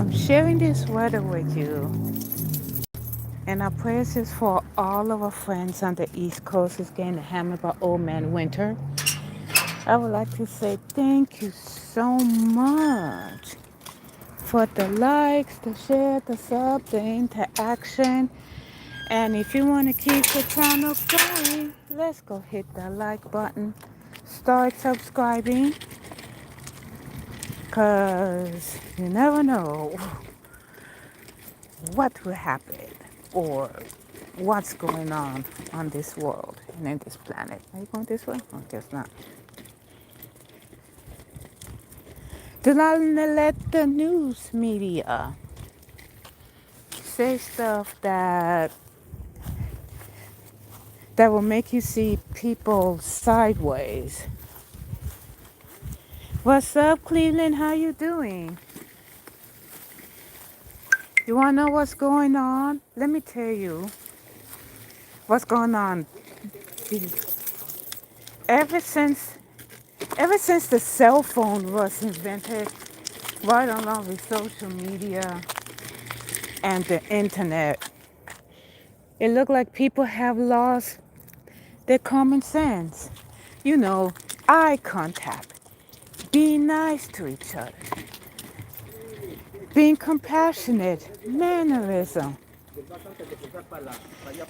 I'm sharing this weather with you, and our prayers is for all of our friends on the East Coast who's getting hammered by old man winter. I would like to say thank you so much for the likes, the share, the sub, the interaction. And if you want to keep the channel going, let's go hit the like button. Start subscribing, because you never know what will happen or what's going on this world and in this planet. Are you going this way? I guess not. Do not let the news media say stuff that will make you see people sideways. What's up, Cleveland? How you doing? You want to know what's going on? Let me tell you what's going on. Ever since ever since the cell phone was invented, right along with social media and the internet, it looked like people have lost their common sense. You know, eye contact, being nice to each other, being compassionate, mannerism.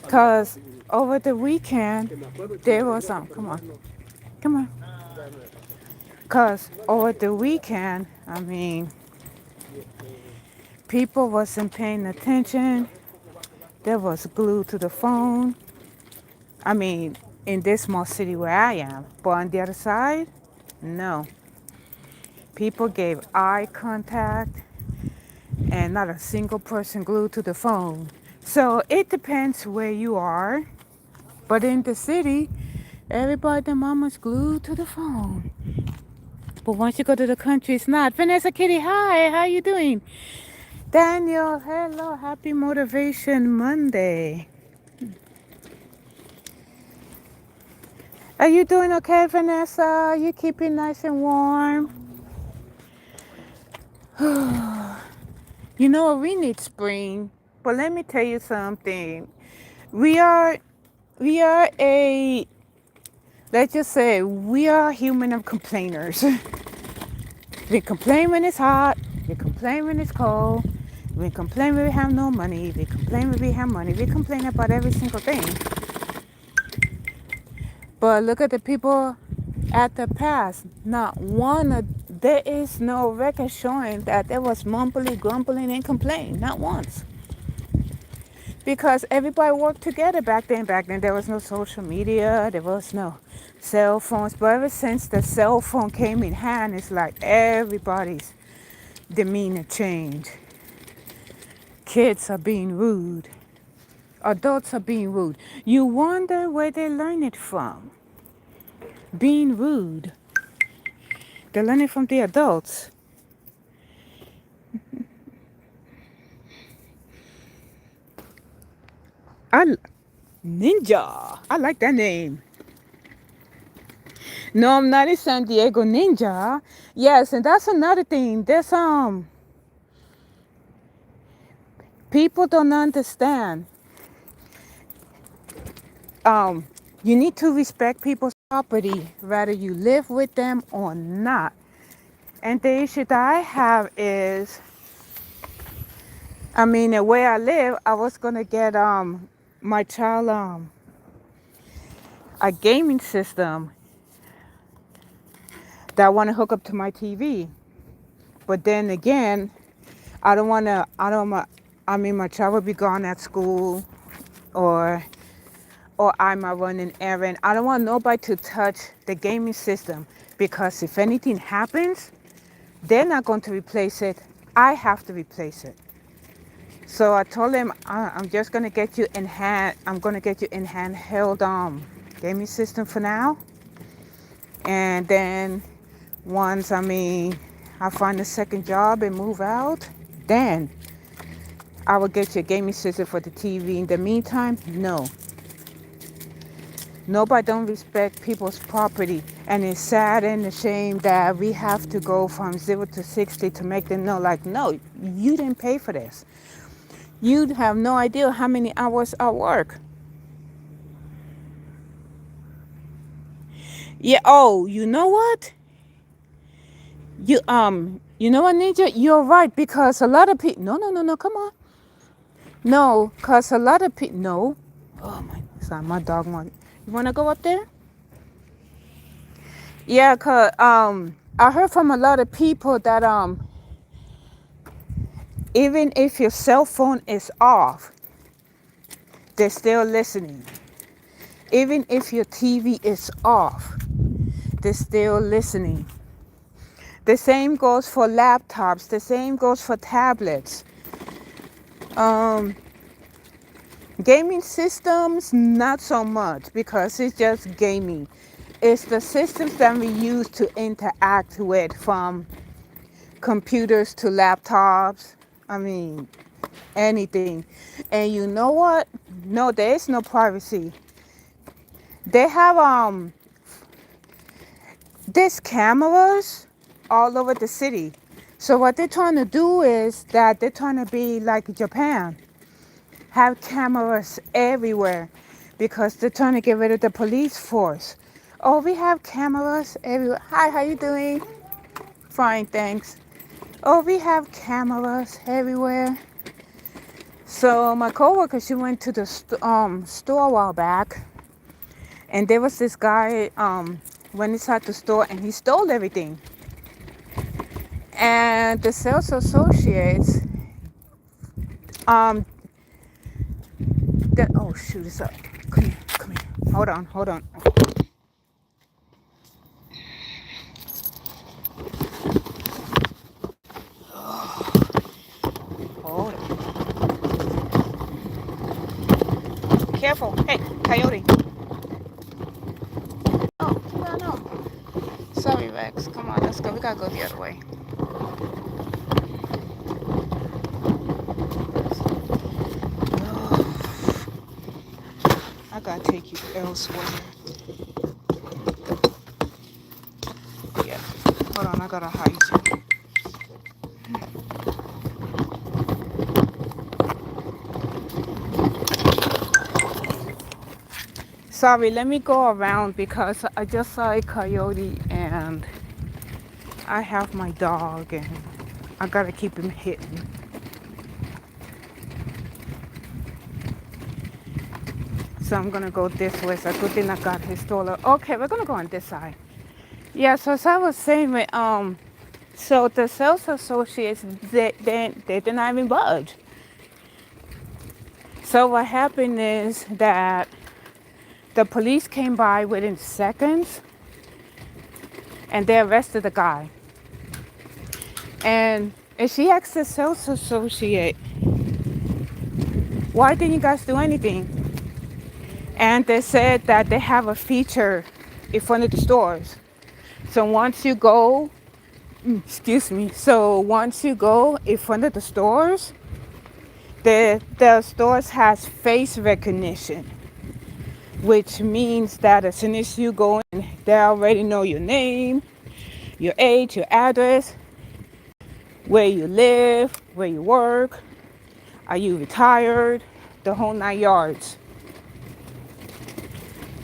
Because over the weekend, there was come on. Because over the weekend, people wasn't paying attention. They was glued to the phone. In this small city where I am. But on the other side, no. People gave eye contact and not a single person glued to the phone. So it depends where you are. But in the city, everybody, the mama's glued to the phone. But once you go to the country, it's not. Vanessa Kitty, hi, how you doing? Daniel, hello, happy Motivation Monday. Are you doing okay, Vanessa? Are you keeping nice and warm? You know, we need spring. But let me tell you something. We are a, let's just say, we are human of complainers. We complain when it's hot. We complain when it's cold. We complain when we have no money. We complain when we have money. We complain about every single thing. But look at the people at the past. There is no record showing that there was mumbling, grumbling, and complaining. Not once. Because everybody worked together back then. Back then there was no social media. There was no cell phones. But ever since the cell phone came in hand, it's like everybody's demeanor changed. Kids are being rude. Adults are being rude. You wonder where they learn it from. Being rude. They learn it from the adults. Ninja. I like that name. No, I'm not a San Diego Ninja. Yes, and that's another thing. There's people don't understand. You need to respect people's property, whether you live with them or not. And the issue that I have is, the way I live, I was gonna get my child a gaming system that I want to hook up to my TV. But then again, my child will be gone at school, or I might run an errand. I don't want nobody to touch the gaming system, because if anything happens, they're not going to replace it. I have to replace it. So I told him I'm just going to get you in handheld gaming system for now. And then once I find a second job and move out, then I will get you a gaming system for the TV. In the meantime, no. Nobody don't respect people's property. And it's sad and a shame that we have to go from 0 to 60 to make them know, like, no, you didn't pay for this. You have no idea how many hours I work. Yeah, oh, you know what? You know what, Ninja? You're right, because a lot of people, no, come on. No, because a lot of people, no. Oh my, sorry, my dog want, you want to go up there? Yeah, because I heard from a lot of people that even if your cell phone is off, they're still listening. Even if your TV is off, they're still listening. The same goes for laptops. The same goes for tablets. Um, Gaming systems, not so much, because it's just gaming. It's the systems that we use to interact with, from computers to laptops. I mean, anything. And you know what? No, there is no privacy. They have these cameras all over the city. So what they're trying to do is that they're trying to be like Japan, have cameras everywhere, because they're trying to get rid of the police force. Oh, we have cameras everywhere. Hi, how you doing? Fine, thanks. Oh, we have cameras everywhere. So my coworker, she went to the store a while back, and there was this guy went inside the store and he stole everything. And the sales associates, um, oh shoot, it's up. Come here. Hold on. Hold it. Careful. Hey, coyote. Oh, no. Sorry, Rex. Come on, let's go. We gotta go the other way. I gotta take you elsewhere. Yeah. Hold on, I gotta hide you. Sorry, let me go around because I just saw a coyote and I have my dog and I gotta keep him hidden. So I'm gonna go this way. So good thing I got his stroller. Okay, we're gonna go on this side. Yeah, so as I was saying, so the sales associates, they did not even budge. So what happened is that the police came by within seconds and they arrested the guy. And she asked the sales associate, why didn't you guys do anything? And they said that they have a feature in front of the stores. So once you go in front of the stores, the stores has face recognition, which means that as soon as you go in, they already know your name, your age, your address, where you live, where you work, are you retired, the whole 9 yards.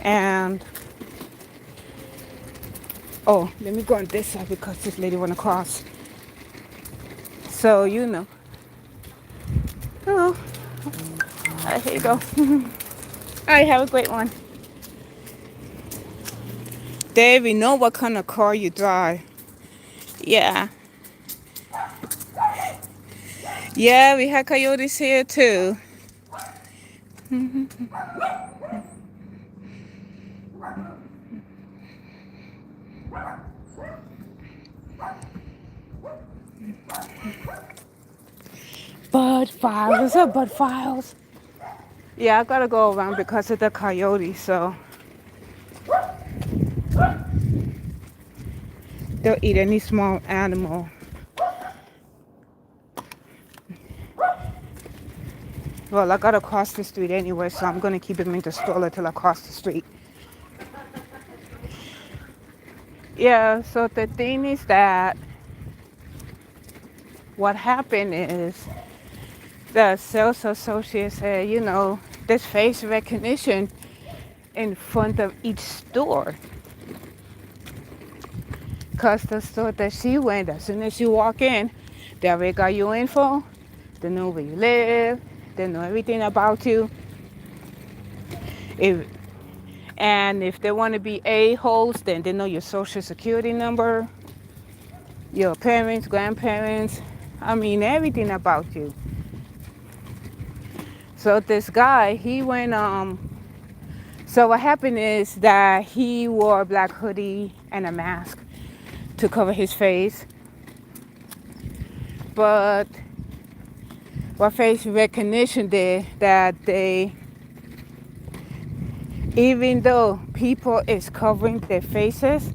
And oh, let me go on this side because this lady went across. So oh, here you go. All right, have a great one. Dave, we know what kind of car you drive. Yeah. Yeah, we had coyotes here too. Bud files. What's up, bud files? Yeah, I gotta go around because of the coyote, so they'll eat any small animal. Well, I gotta cross the street anyway, so I'm gonna keep him in the stroller till I cross the street. Yeah, so the thing is that what happened is the sales associate said, there's face recognition in front of each store. Because the store that she went, as soon as you walk in, they already got your info, they know where you live, they know everything about you. If And if they want to be a-holes, then they know your social security number, your parents, grandparents, everything about you. So this guy, he went, so what happened is that he wore a black hoodie and a mask to cover his face. But what face recognition did, that even though people is covering their faces,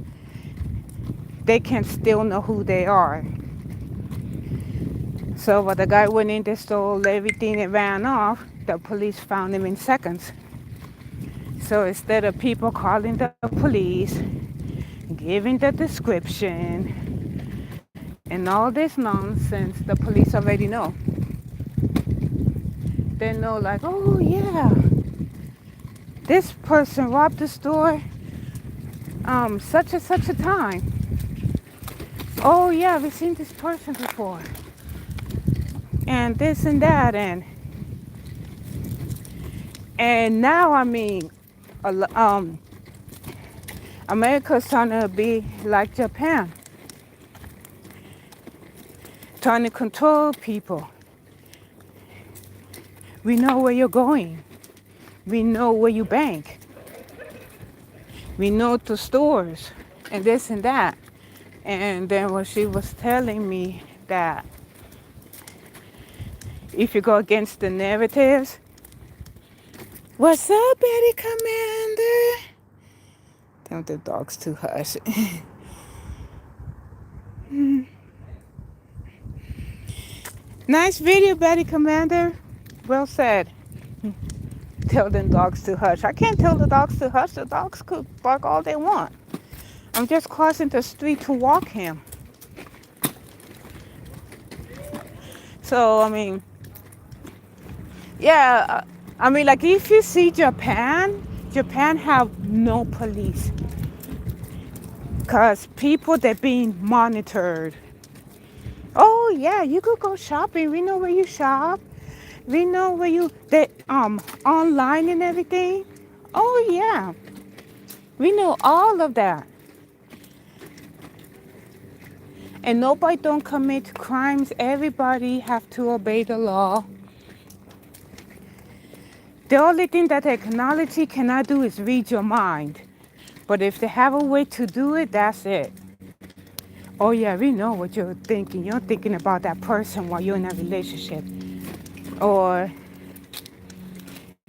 they can still know who they are. So when the guy went in, they stole everything and ran off. The police found him in seconds. So instead of people calling the police, giving the description, and all this nonsense, the police already know. They know, like, oh yeah, this person robbed the store such and such a time. Oh yeah, we've seen this person before. And this and that, and now America's trying to be like Japan, trying to control people. We know where you're going. We know where you bank. We know the stores and this and that. And then when she was telling me that if you go against the narratives, what's up, Betty Commander? Tell the dogs to hush. Nice video, Betty Commander. Well said. Tell them dogs to hush. I can't tell the dogs to hush. The dogs could bark all they want. I'm just crossing the street to walk him. So, yeah, like if you see Japan have no police. Because people, they're being monitored. Oh, yeah, you could go shopping. We know where you shop. We know where online and everything. Oh, yeah. We know all of that. And nobody don't commit crimes. Everybody have to obey the law. The only thing that technology cannot do is read your mind. But if they have a way to do it, that's it. Oh yeah, we know what you're thinking. You're thinking about that person while you're in a relationship. Or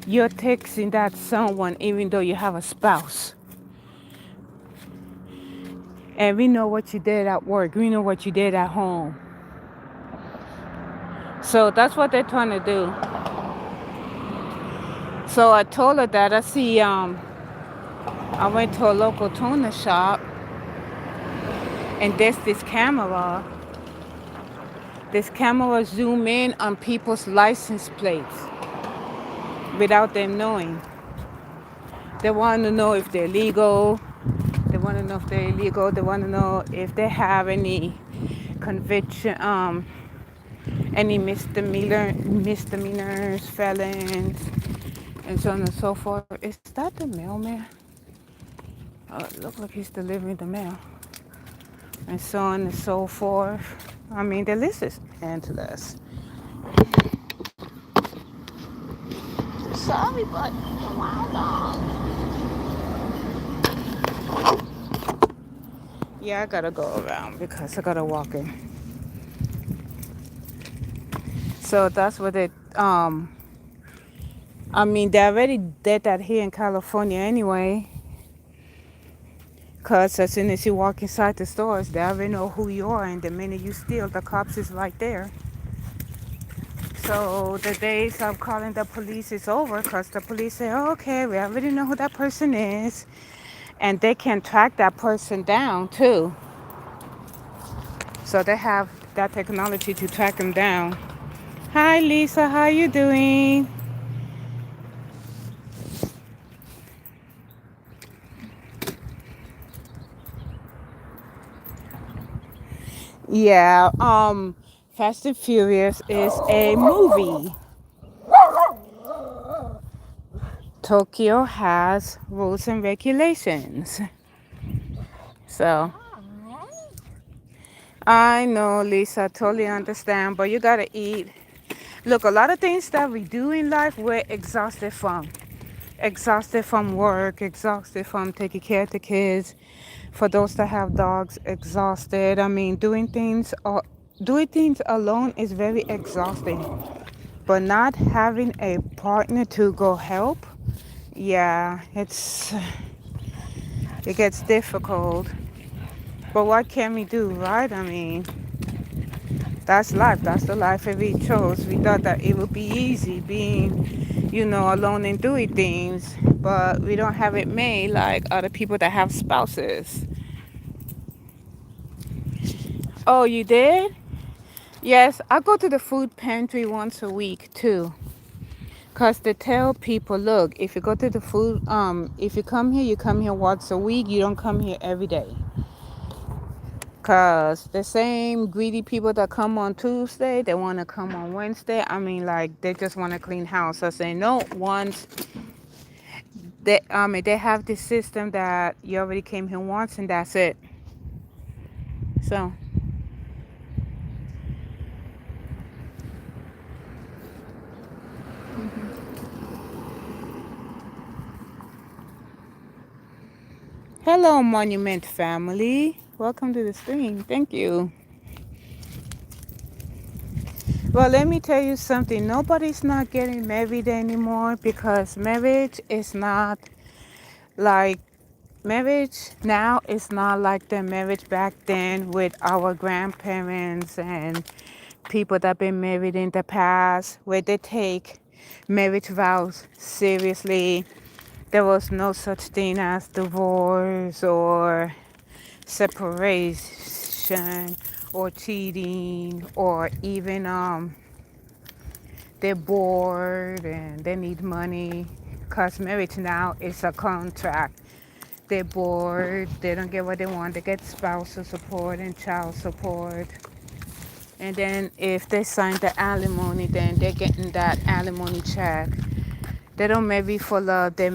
you're texting that someone even though you have a spouse. And we know what you did at work. We know what you did at home. So that's what they're trying to do. So I told her that I went to a local toner shop and there's this camera. This camera zoom in on people's license plates without them knowing. They want to know if they're legal. They want to know if they're illegal. They want to know if they have any conviction, any misdemeanors, felons, and so on and so forth. Is that the mailman? Oh, it looks like he's delivering the mail. And so on and so forth. The list is endless. Sorry, but yeah, I gotta go around because I gotta walk in. So that's what they they already did that here in California anyway. Because as soon as you walk inside the stores, they already know who you are. And the minute you steal, the cops is right there. So the days of calling the police is over because the police say, oh, okay, we already know who that person is. and they can track that person down too. So they have that technology to track them down. Hi Lisa, how you doing? Yeah, Fast and Furious is a movie. Tokyo has rules and regulations. So I know, Lisa, totally understand, but you gotta eat. Look, a lot of things that we do in life, we're exhausted from. Exhausted from work, exhausted from taking care of the kids. For those that have dogs, exhausted. I mean, doing things alone is very exhausting. But not having a partner to go help, yeah, it gets difficult. But what can we do, right? I mean, that's life. That's the life that we chose. We thought that it would be easy being, alone and doing things, but we don't have it made like other people that have spouses. Oh, you did? Yes, I go to the food pantry once a week too. Cause they tell people, look, if you go to the food, if you come here once a week. You don't come here every day. Cause the same greedy people that come on Tuesday, they want to come on Wednesday. I mean, like they just want to clean house. I say no. Once they have this system that you already came here once, and that's it. So, hello, Monument family. Welcome to the stream. Thank you. Well, let me tell you something. Nobody's not getting married anymore because like marriage now is not like the marriage back then with our grandparents and people that been married in the past, where they take marriage vows seriously. There was no such thing as divorce or separation or cheating or even they're bored and they need money, because marriage now is a contract. They're bored, they don't get what they want, they get spousal support and child support. And then if they sign the alimony, then they're getting that alimony check. They don't marry for love, they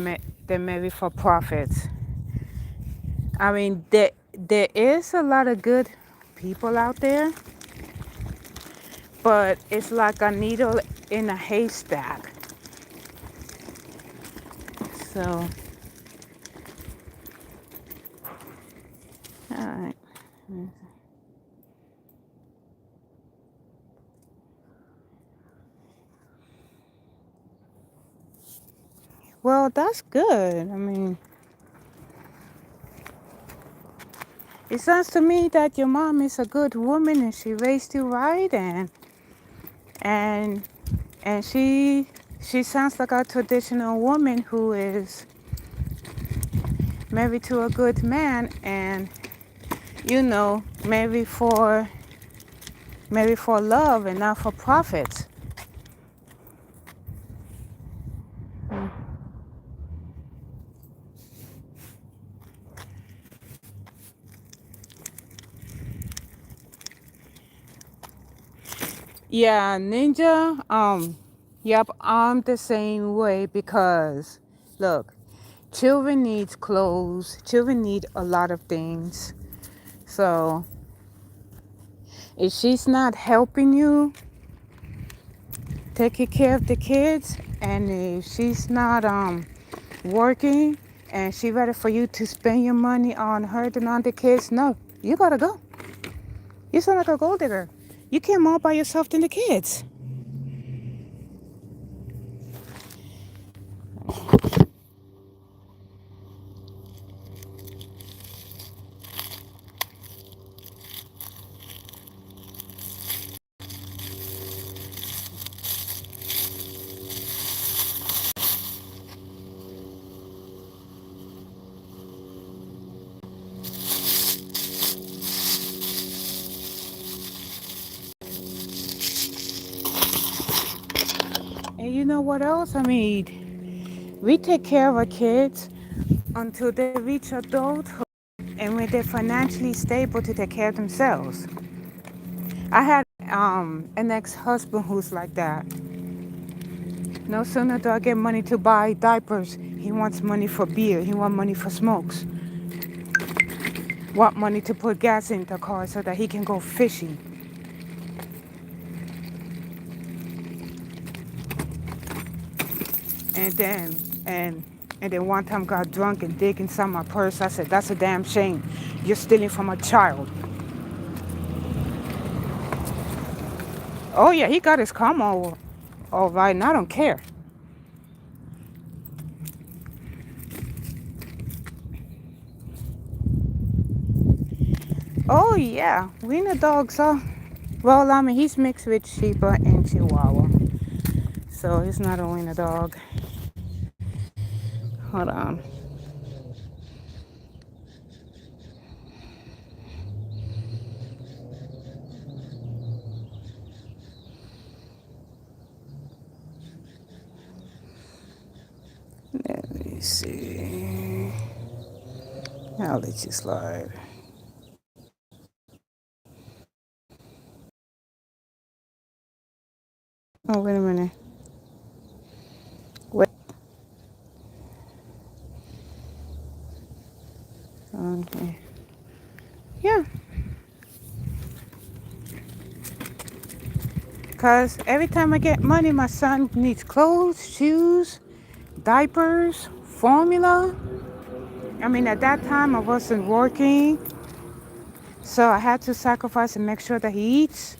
marry for profits. I mean, there is a lot of good people out there, but it's like a needle in a haystack. So, all right. Well, that's good. I mean, it sounds to me that your mom is a good woman and she raised you right, and and she sounds like a traditional woman who is married to a good man, and married for love and not for profits. Yeah, Ninja, yep, I'm the same way because, look, children need clothes, children need a lot of things. So, if she's not helping you taking care of the kids, and if she's not working, and she ready for you to spend your money on her and on the kids, no, you gotta go. You sound like a gold digger. You can't all by yourself than the kids. know what else? I mean, we take care of our kids until they reach adulthood and when they're financially stable to take care of themselves. I had an ex-husband who's like that. No sooner do I get money to buy diapers, he wants money for beer, he wants money for smokes, want money to put gas in the car so that he can go fishing. And then and and then one time got drunk and dig inside my purse. I said, that's a damn shame. You're stealing from a child. Oh yeah, he got his karma all right, and I don't care. Oh yeah, wiener dogs are, well, I mean, he's mixed with Shiba and Chihuahua. So he's not a wiener dog. Hold on. Let me see. I'll let you slide. Oh, wait a minute. Wait. Okay. Yeah. Because every time I get money, my son needs clothes, shoes, diapers, formula. I mean, at that time, I wasn't working. So I had to sacrifice and make sure that he eats.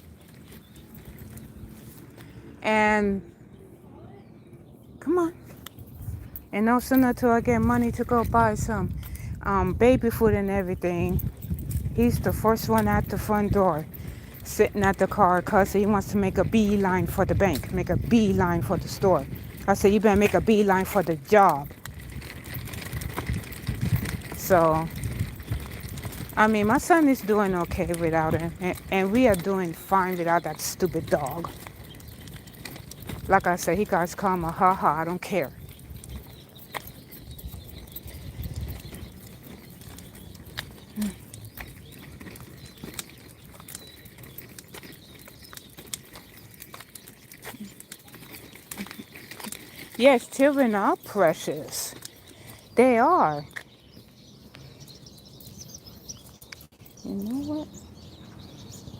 And come on. And no sooner till I get money to go buy some baby food and everything, he's the first one at the front door, sitting at the car because he wants to make a beeline for the bank, make a beeline for the store. I said, you better make a beeline for the job. So, I mean, my son is doing okay without it, and we are doing fine without that stupid dog. Like I said, he got his karma, haha, I don't care. Yes, children are precious. They are. You know what?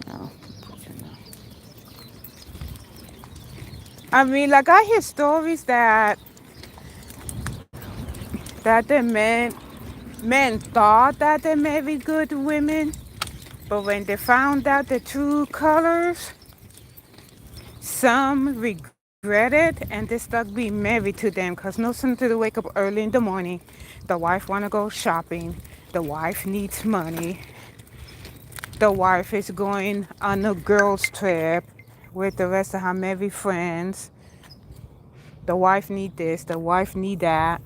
Oh, I mean, like I hear stories that the men thought that they married good women, but when they found out the true colors, some regret it and they stuck being married to them because no sooner do they wake up early in the morning, the wife want to go shopping, the wife needs money, the wife is going on a girls trip with the rest of her married friends, the wife need this, the wife need that.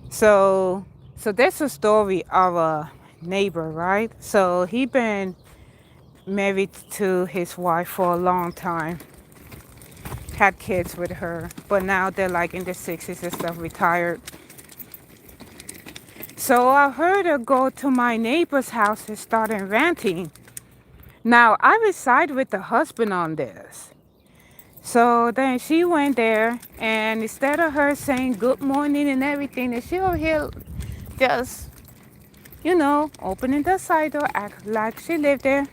So there's a story of a neighbor, right? So he been married to his wife for a long time, had kids with her, but now they're like in their 60s and stuff, retired. So I heard her go to my neighbor's house and started ranting. Now I reside with the husband on this. So then she went there, and instead of her saying good morning and everything, and she over here just, opening the side door, act like she lived there.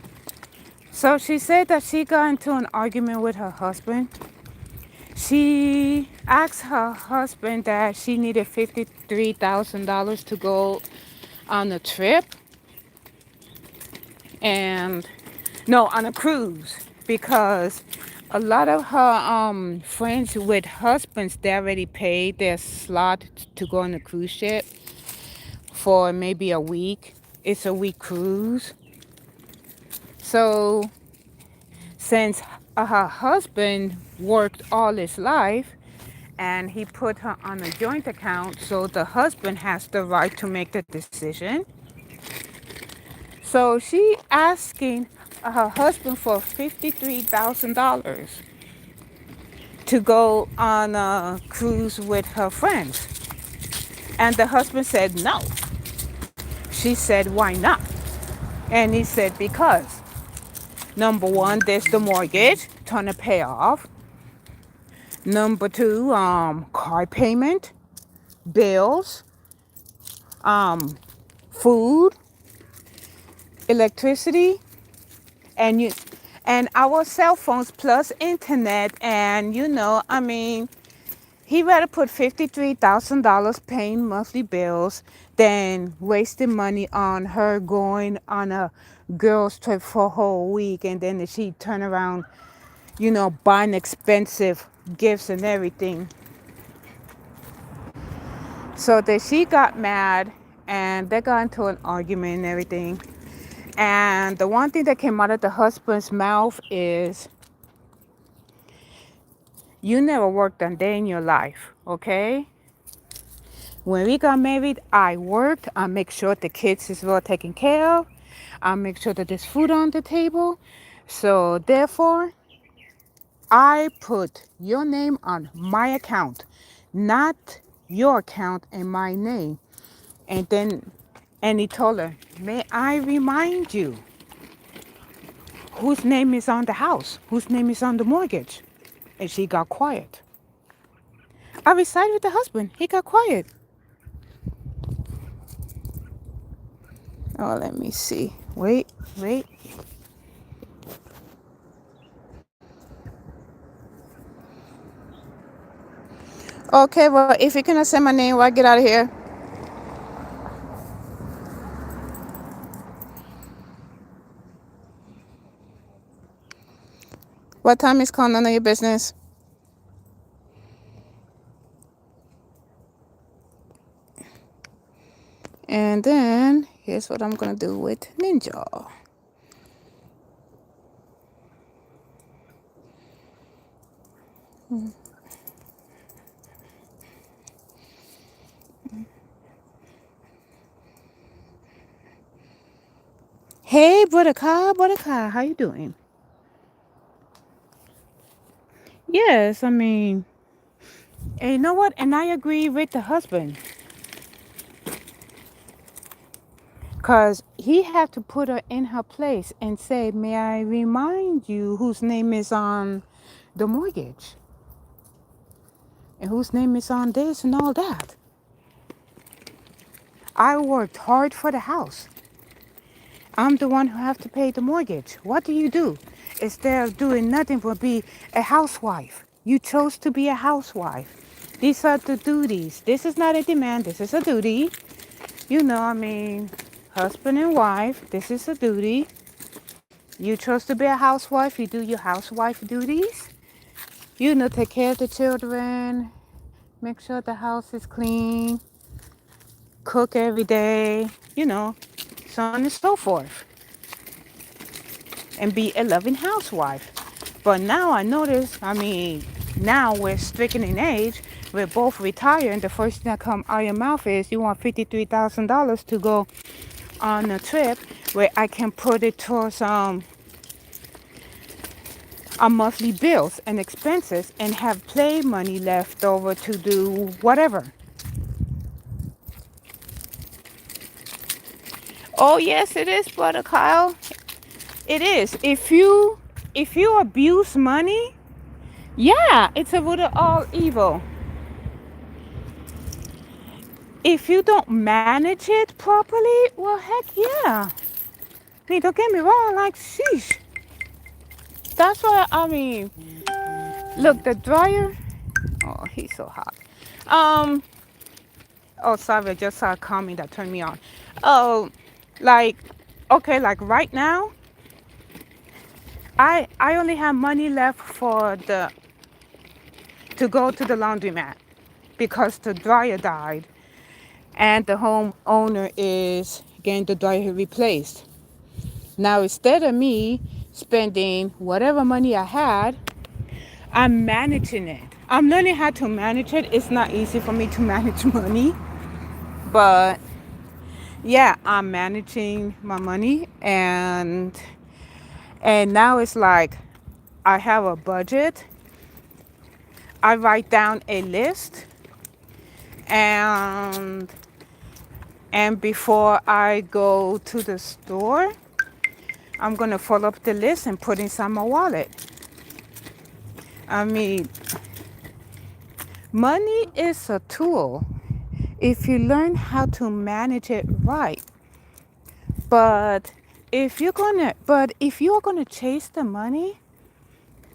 So she said that she got into an argument with her husband. She asked her husband that she needed $53,000 to go on a trip, and no, on a cruise, because a lot of her friends with husbands, they already paid their slot to go on a cruise ship for maybe a week. It's a week cruise. So since her husband worked all his life and he put her on a joint account, so the husband has the right to make the decision. So she asking her husband for $53,000. to go on a cruise with her friends. And the husband said no. She said, why not? And he said, because number one, there's the mortgage, trying to pay off. Number two, car payment, bills, um, food, electricity, and you and our cell phones plus internet. And he rather put $53,000 paying monthly bills than wasting money on her going on a girls trip for a whole week, and then she turn around, buying expensive gifts and everything. So then she got mad, and they got into an argument and everything. And the one thing that came out of the husband's mouth is, you never worked a day in your life, okay? When we got married, I worked. I make sure the kids is well taken care of. I make sure that there's food on the table. So therefore, I put your name on my account, not your account and my name. And he told her, may I remind you whose name is on the house, whose name is on the mortgage? And she got quiet. I resided with the husband. He got quiet. Oh, let me see. Wait. Okay, well, if you cannot say my name, well, get out of here. What time is called? None of your business. And then here's what I'm gonna do with Ninja. Hey, Buttercup, how you doing? Yes, and you know what? And I agree with the husband, cause he had to put her in her place and say, "May I remind you whose name is on the mortgage, and whose name is on this and all that." I worked hard for the house. I'm the one who have to pay the mortgage. What do you do? Instead of doing nothing but be a housewife. You chose to be a housewife. These are the duties. This is not a demand. This is a duty. Husband and wife, this is a duty. You chose to be a housewife. You do your housewife duties. Take care of the children. Make sure the house is clean. Cook every day. So on and so forth. And be a loving housewife. But now I notice, now we're stricken in age, we're both retired, and the first thing that comes out of your mouth is you want $53,000 to go on a trip where I can put it towards our monthly bills and expenses and have play money left over to do whatever. Oh yes, it is, brother Kyle. It is. If you abuse money, yeah, it's a root of all evil. If you don't manage it properly, well, heck yeah. Don't get me wrong, like, sheesh. That's why, look, the dryer. Oh, he's so hot. Oh, sorry, I just saw a comment that turned me on. Oh, like, okay, like right now, I only have money left to go to the laundromat because the dryer died and the homeowner is getting the dryer replaced. Now, instead of me spending whatever money I had, I'm managing it. I'm learning how to manage it. It's not easy for me to manage money, but yeah, I'm managing my money, and now it's like I have a budget, I write down a list, and before I go to the store, I'm gonna fill up the list and put inside my wallet. I mean, money is a tool if you learn how to manage it right. But if you're gonna chase the money,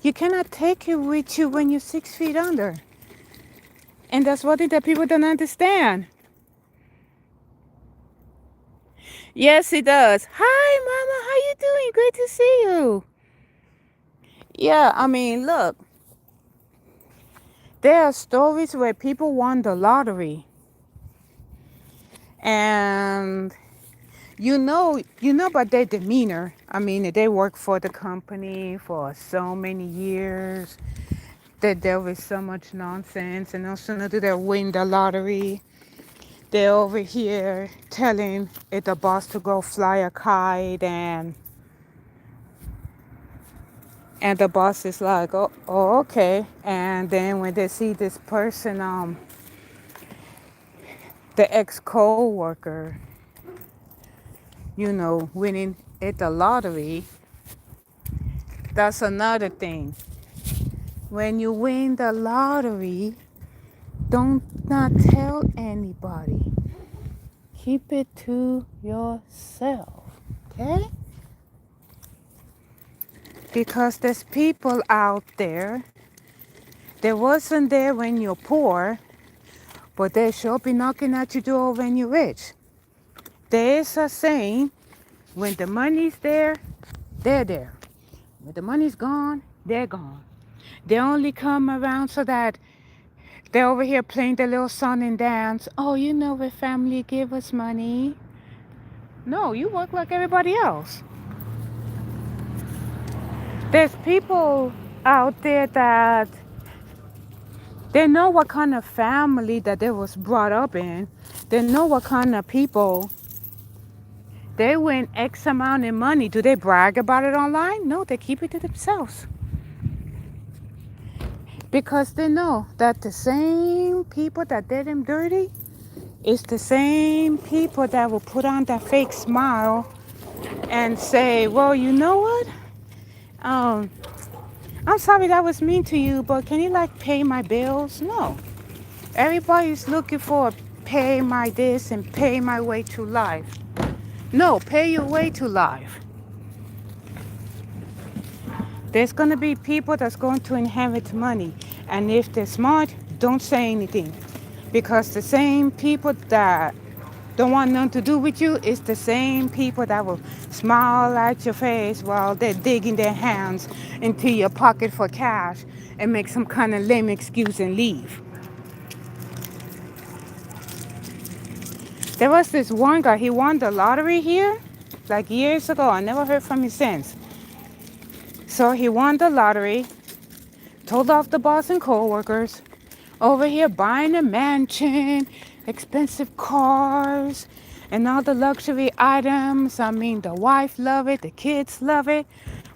you cannot take it with you when you're 6 feet under. And that's one thing that people don't understand. Yes, it does. Hi, Mama. How you doing? Great to see you. Yeah, I mean, look, there are stories where people won the lottery, and you know about their demeanor. I mean, they work for the company for so many years. They dealt with so much nonsense, and no sooner do they win the lottery, they're over here telling the boss to go fly a kite, and the boss is like, oh, okay. And then when they see this person, the ex-co-worker, winning at the lottery, that's another thing. When you win the lottery, don't not tell anybody. Keep it to yourself, okay? Because there's people out there that wasn't there when you're poor, but they sure be knocking at your door when you're rich. There's a saying, when the money's there, they're there. When the money's gone, they're gone. They only come around so that they're over here playing the little song and dance. Oh, where family give us money. No, you work like everybody else. There's people out there that they know what kind of family that they was brought up in. They know what kind of people. They win X amount of money. Do they brag about it online? No, they keep it to themselves. Because they know that the same people that did them dirty is the same people that will put on that fake smile and say, well, you know what? I'm sorry that was mean to you, but can you pay my bills? No. Everybody's looking for pay my this and pay my way to life. No, pay your way to life. There's going to be people that's going to inherit money. And if they're smart, don't say anything. Because the same people that don't want nothing to do with you is the same people that will smile at your face while they're digging their hands into your pocket for cash and make some kind of lame excuse and leave. There was this one guy, he won the lottery here years ago. I never heard from him since. So he won the lottery, told off the boss and co-workers, over here buying a mansion, expensive cars, and all the luxury items. I mean, the wife love it, the kids love it,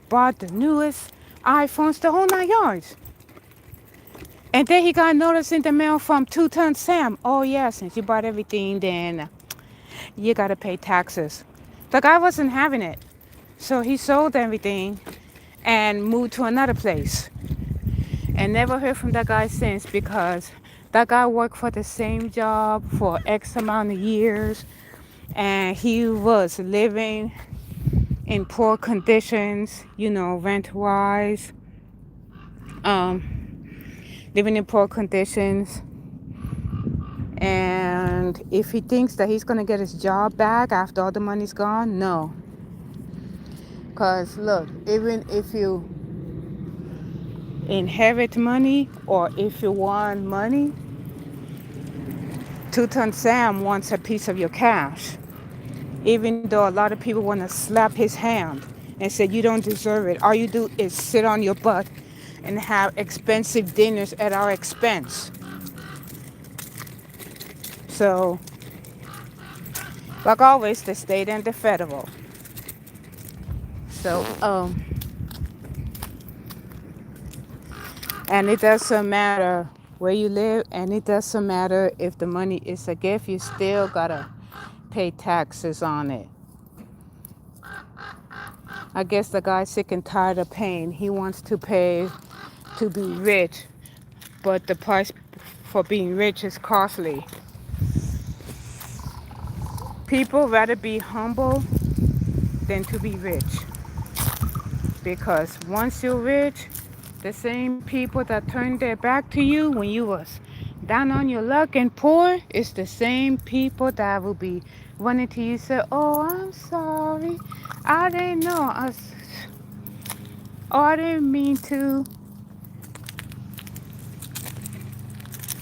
bought the newest iPhones, the whole 9 yards. And then he got notice in the mail from 2-Ton Sam. Oh yeah, since you bought everything, then you gotta pay taxes. The guy wasn't having it. So he sold everything and moved to another place. And never heard from that guy since, because that guy worked for the same job for X amount of years, and he was living in poor conditions, rent-wise, living in poor conditions. And if he thinks that he's going to get his job back after all the money's gone, no. Because look, even if you inherit money or if you want money, 2-Ton Sam wants a piece of your cash. Even though a lot of people want to slap his hand and say you don't deserve it. All you do is sit on your butt and have expensive dinners at our expense. So, like always, the state and the federal. So, And it doesn't matter where you live, and it doesn't matter if the money is a gift, you still gotta pay taxes on it. I guess the guy's sick and tired of paying. He wants to pay to be rich, but the price for being rich is costly. People rather be humble than to be rich, because once you're rich, the same people that turned their back to you when you was down on your luck and poor is the same people that will be running to you, say, "Oh, I'm sorry, I didn't know, oh, I didn't mean to."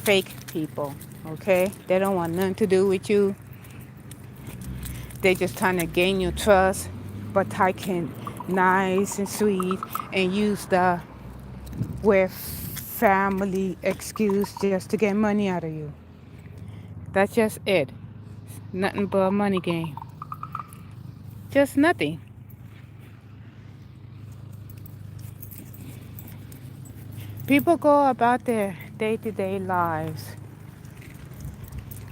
Fake people, okay? They don't want nothing to do with you. They just trying to gain your trust, but talking nice and sweet and use the we're family excuse just to get money out of you. That's just it. Nothing but a money game. Just nothing. People go about their day-to-day lives,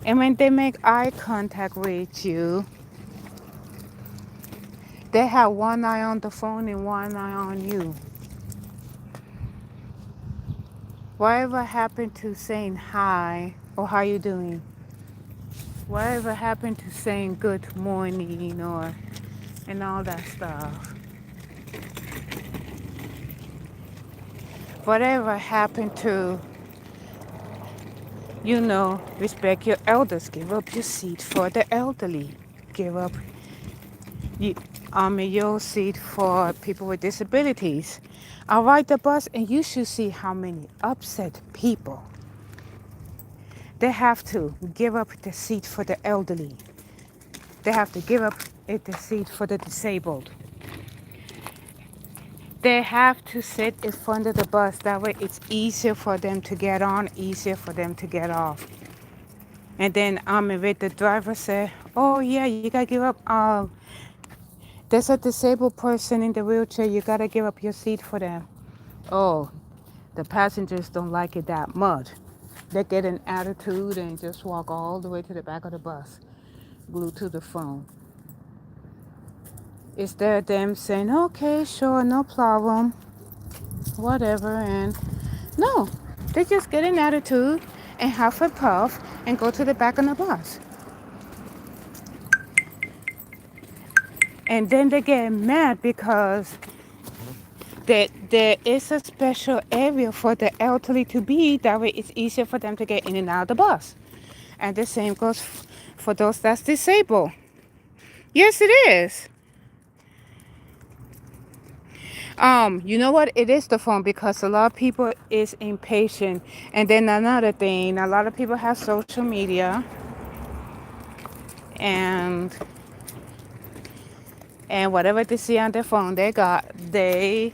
and when they make eye contact with you, they have one eye on the phone and one eye on you. Whatever happened to saying hi or how you doing? Whatever happened to saying good morning or and all that stuff? Whatever happened to, respect your elders, give up your seat for the elderly, give up you, your seat for people with disabilities. I ride the bus and you should see how many upset people. They have to give up the seat for the elderly. They have to give up the seat for the disabled. They have to sit in front of the bus. That way it's easier for them to get on, easier for them to get off. And then with the driver say, "Oh yeah, you gotta give up. There's a disabled person in the wheelchair. You gotta give up your seat for them." Oh, the passengers don't like it that much. They get an attitude and just walk all the way to the back of the bus, glued to the phone. Instead of them saying, "Okay, sure, no problem, whatever," and no, they just get an attitude and huff and puff and go to the back of the bus. And then they get mad because there is a special area for the elderly to be. That way it's easier for them to get in and out of the bus. And the same goes for those that's disabled. Yes, it is. You know what? It is the phone because a lot of people is impatient. And then another thing, a lot of people have social media and whatever they see on their phone they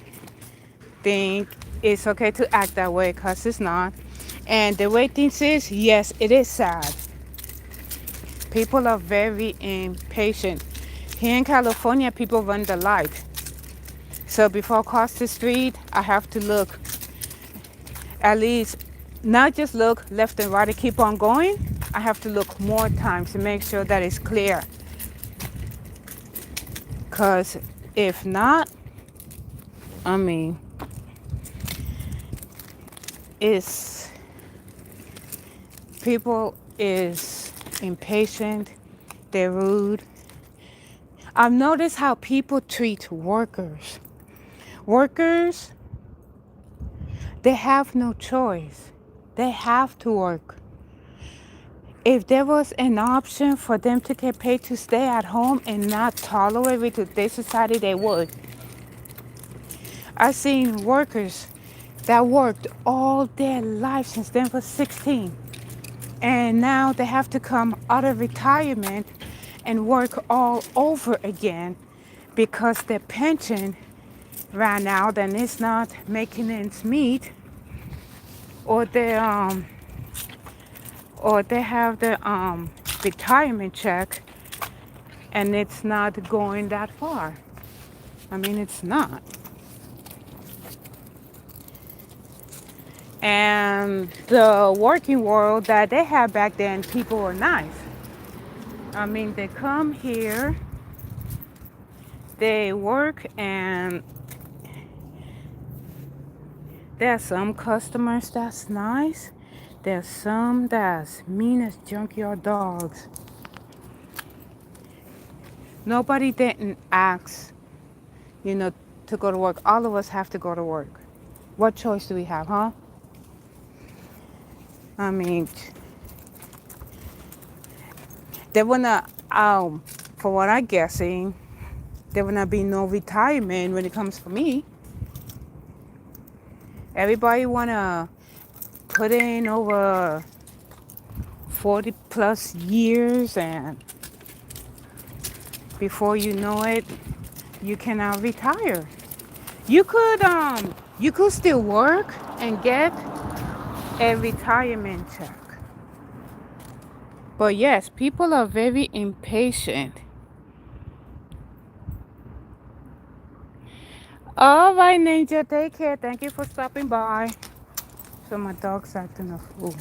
think it's okay to act that way because it's not. And the way things is, yes, it is sad. People are very impatient. Here in California, people run the light. So before I cross the street, I have to look, at least, not just look left and right and keep on going. I have to look more times to make sure that it's clear. Because if not, I mean, it's, people is impatient, they're rude. I've noticed how people treat workers. Workers, they have no choice. They have to work. If there was an option for them to get paid to stay at home and not tolerate with today's society, they would. I've seen workers that worked all their life since they were 16. And now they have to come out of retirement and work all over again because their pension ran out and it's not making ends meet, or they have the retirement check and it's not going that far. I mean, it's not. And the working world that they had back then, people were nice. I mean, they come here, they work, and there's some customers that's nice. There's some that's mean as junkyard dogs. Nobody didn't ask, you know, to go to work. All of us have to go to work. What choice do we have, huh? I mean, there will not, for what I'm guessing, there will not be no retirement when it comes for me. Everybody wanna put in over 40 plus years, and before you know it, you cannot retire. You could still work and get a retirement check. But yes, people are very impatient. All right, Ninja, take care. Thank you for stopping by. So my dog's acting a fool.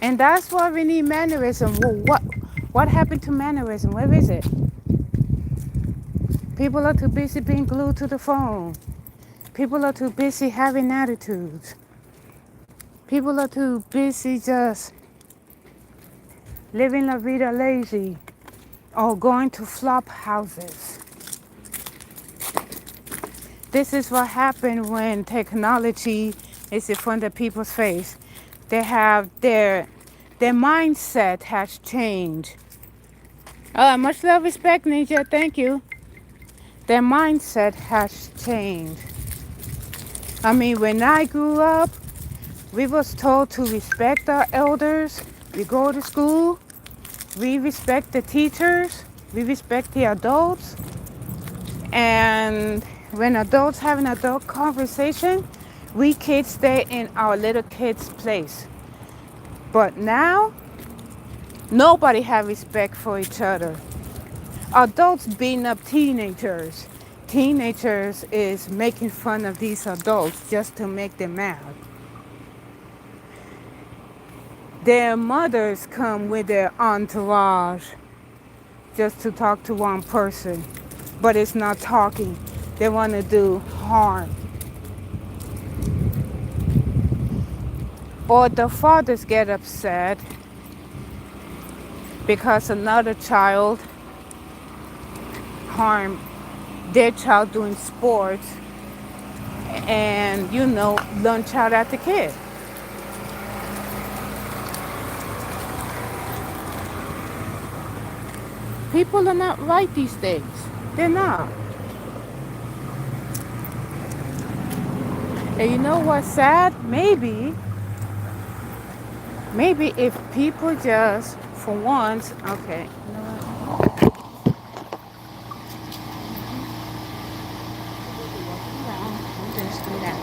And that's why we need mannerism. Well, what happened to mannerism? Where is it? People are too busy being glued to the phone. People are too busy having attitudes. People are too busy just living la vida lazy or going to flop houses. This is what happened when technology is in front of people's face. They have their mindset has changed. Much love, respect, Ninja. Thank you. Their mindset has changed. I mean, when I grew up, we was told to respect our elders. We go to school. We respect the teachers. We respect the adults. And when adults have an adult conversation, we kids stay in our little kids' place. But now, nobody have respect for each other. Adults beating up teenagers. Teenagers is making fun of these adults just to make them mad. Their mothers come with their entourage just to talk to one person, but it's not talking. They want to do harm. Or the fathers get upset because another child harmed their child doing sports and, lunch out at the kid. People are not right these days. They're not. And you know what's sad? Maybe if people just, for once, okay, you know what? Just do that.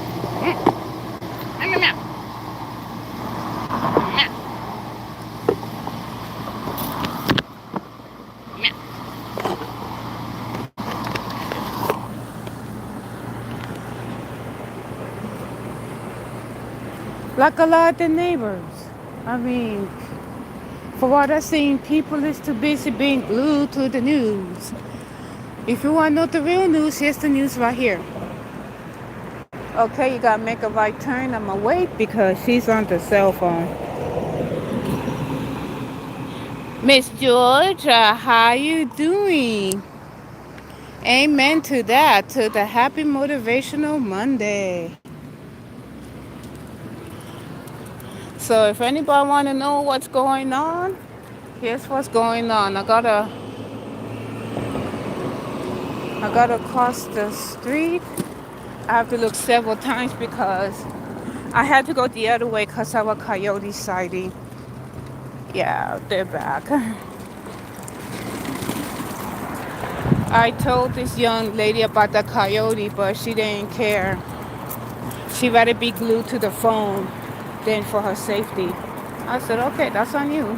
Like a lot of the neighbors. I mean, for what I've seen, people is too busy being glued to the news. If you want to know the real news, here's the news right here. Okay, you gotta make a right turn. I'm gonna wait because she's on the cell phone. Miss Georgia, how you doing? Amen to that, to the happy motivational Monday. So if anybody want to know what's going on, here's what's going on. I gotta cross the street. I have to look several times because I had to go the other way because of a coyote sighting. Yeah, they're back. I told this young lady about the coyote, but she didn't care. She'd rather be glued to the phone than for her safety. I said, okay, that's on you.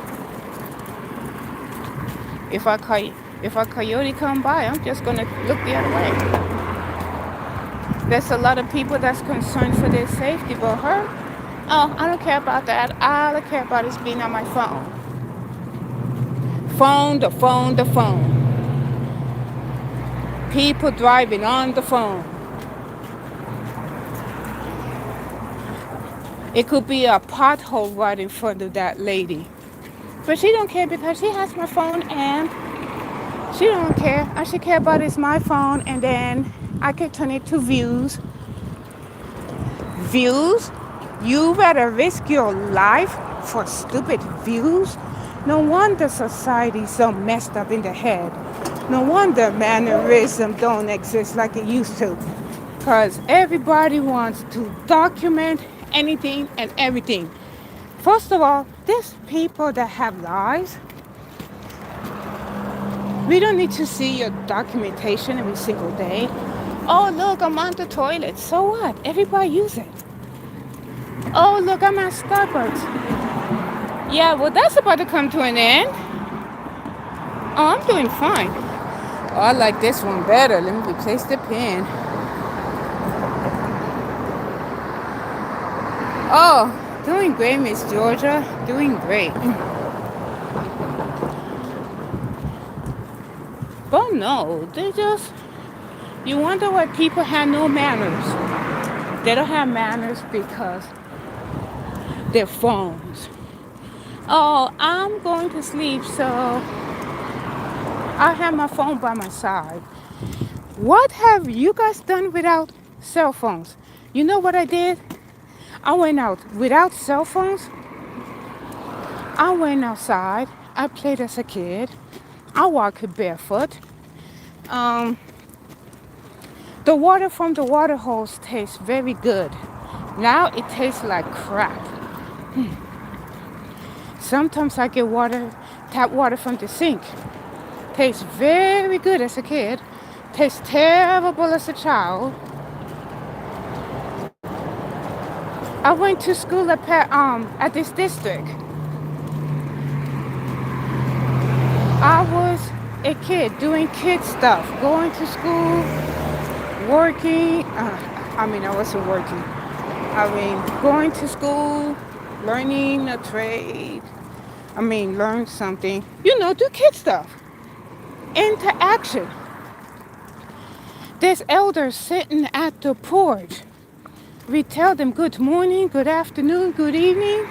If a coyote come by, I'm just gonna look the other way. There's a lot of people that's concerned for their safety, but her, oh, I don't care about that. All I care about is being on my phone. Phone, the phone, the phone. People driving on the phone. It could be a pothole right in front of that lady. But she don't care because she has my phone and she don't care. All she care about is my phone, and then I can turn it to views. Views? You better risk your life for stupid views? No wonder society's so messed up in the head. No wonder mannerism don't exist like it used to. Because everybody wants to document anything and everything. First of all, there's people that have lives. We don't need to see your documentation every single day. Oh, look, I'm on the toilet. So what? Everybody use it. Oh, look, I'm at Starbucks. Yeah, well, that's about to come to an end. Oh, I'm doing fine. Oh, I like this one better. Let me replace the pen. Oh, doing great, Miss Georgia. Doing great. But no, they just, you wonder why people have no manners. They don't have manners because their phones. Oh, I'm going to sleep, so I have my phone by my side. What have you guys done without cell phones? You know what I did? I went out without cell phones. I went outside. I played as a kid. I walked barefoot. Um, the water from the water hose tastes very good. Now it tastes like crap. Sometimes I get tap water from the sink. Tastes very good as a kid. Tastes terrible as a child. I went to school at this district. I was a kid doing kid stuff, going to school, working. I wasn't working. Going to school, learning a trade. Learn something. Do kid stuff. Interaction. There's elders sitting at the porch. We tell them good morning, good afternoon, good evening.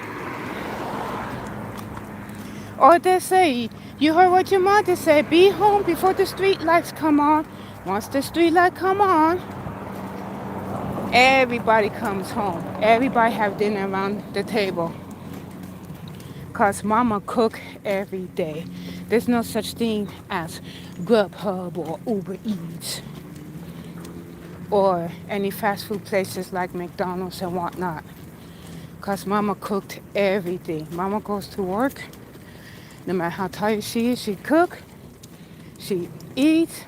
Or they say, you heard what your mother said, be home before the street lights come on. Once the street light come on, everybody comes home. Everybody have dinner around the table. Because mama cook every day. There's no such thing as Grubhub or Uber Eats or any fast food places like McDonald's and whatnot. Because mama cooked everything. Mama goes to work. No matter how tired she is, she cook. She eats.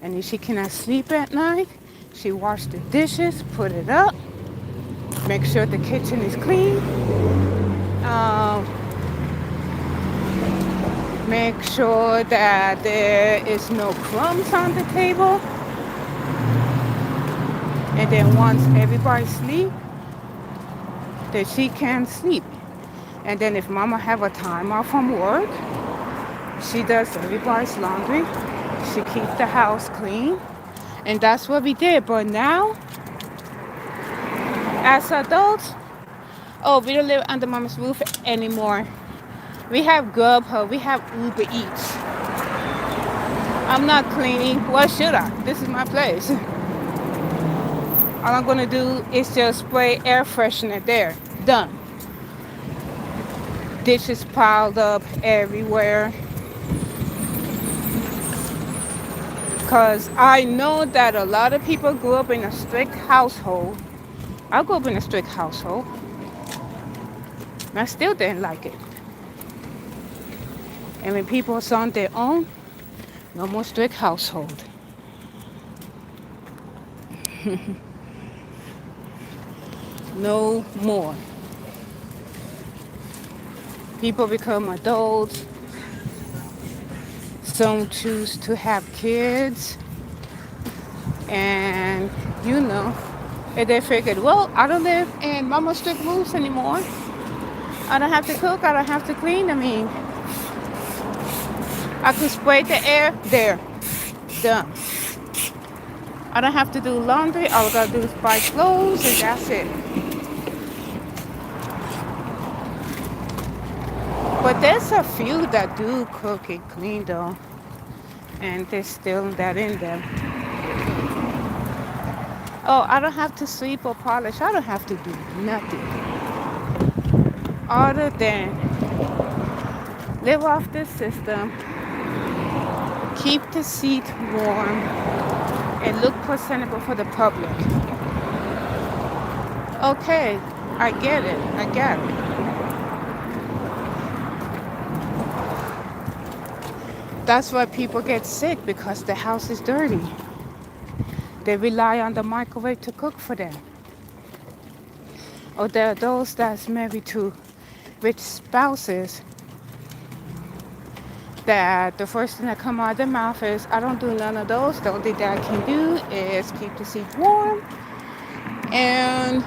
And if she cannot sleep at night, she wash the dishes, put it up, make sure the kitchen is clean. Make sure that there is no crumbs on the table. And then once everybody sleep, then she can sleep. And then if mama have a time off from work, she does everybody's laundry. She keeps the house clean. And that's what we did. But now, as adults, we don't live under mama's roof anymore. We have Grubhub, we have Uber Eats. I'm not cleaning. Why should I? This is my place. All I'm gonna do is just spray air freshener there. Done. Dishes piled up everywhere. Because I know that a lot of people grew up in a strict household. I grew up in a strict household. And I still didn't like it. And when people are on their own, no more strict household. No more. People become adults. Some choose to have kids. And you know. And they figured, well, I don't live in Mama strict rules anymore. I don't have to cook. I don't have to clean. I mean, I could spray the air there. Done. I don't have to do laundry. All I gotta do is buy clothes and that's it. But there's a few that do cook and clean though. And there's still that in them. Oh, I don't have to sweep or polish. I don't have to do nothing other than live off this system, keep the seat warm, and look presentable for the public. Okay, I get it. I get it. That's why people get sick, because the house is dirty. They rely on the microwave to cook for them. Or there are those that's married to rich spouses that the first thing that come out of their mouth is, I don't do none of those. The only thing that I can do is keep the seat warm, and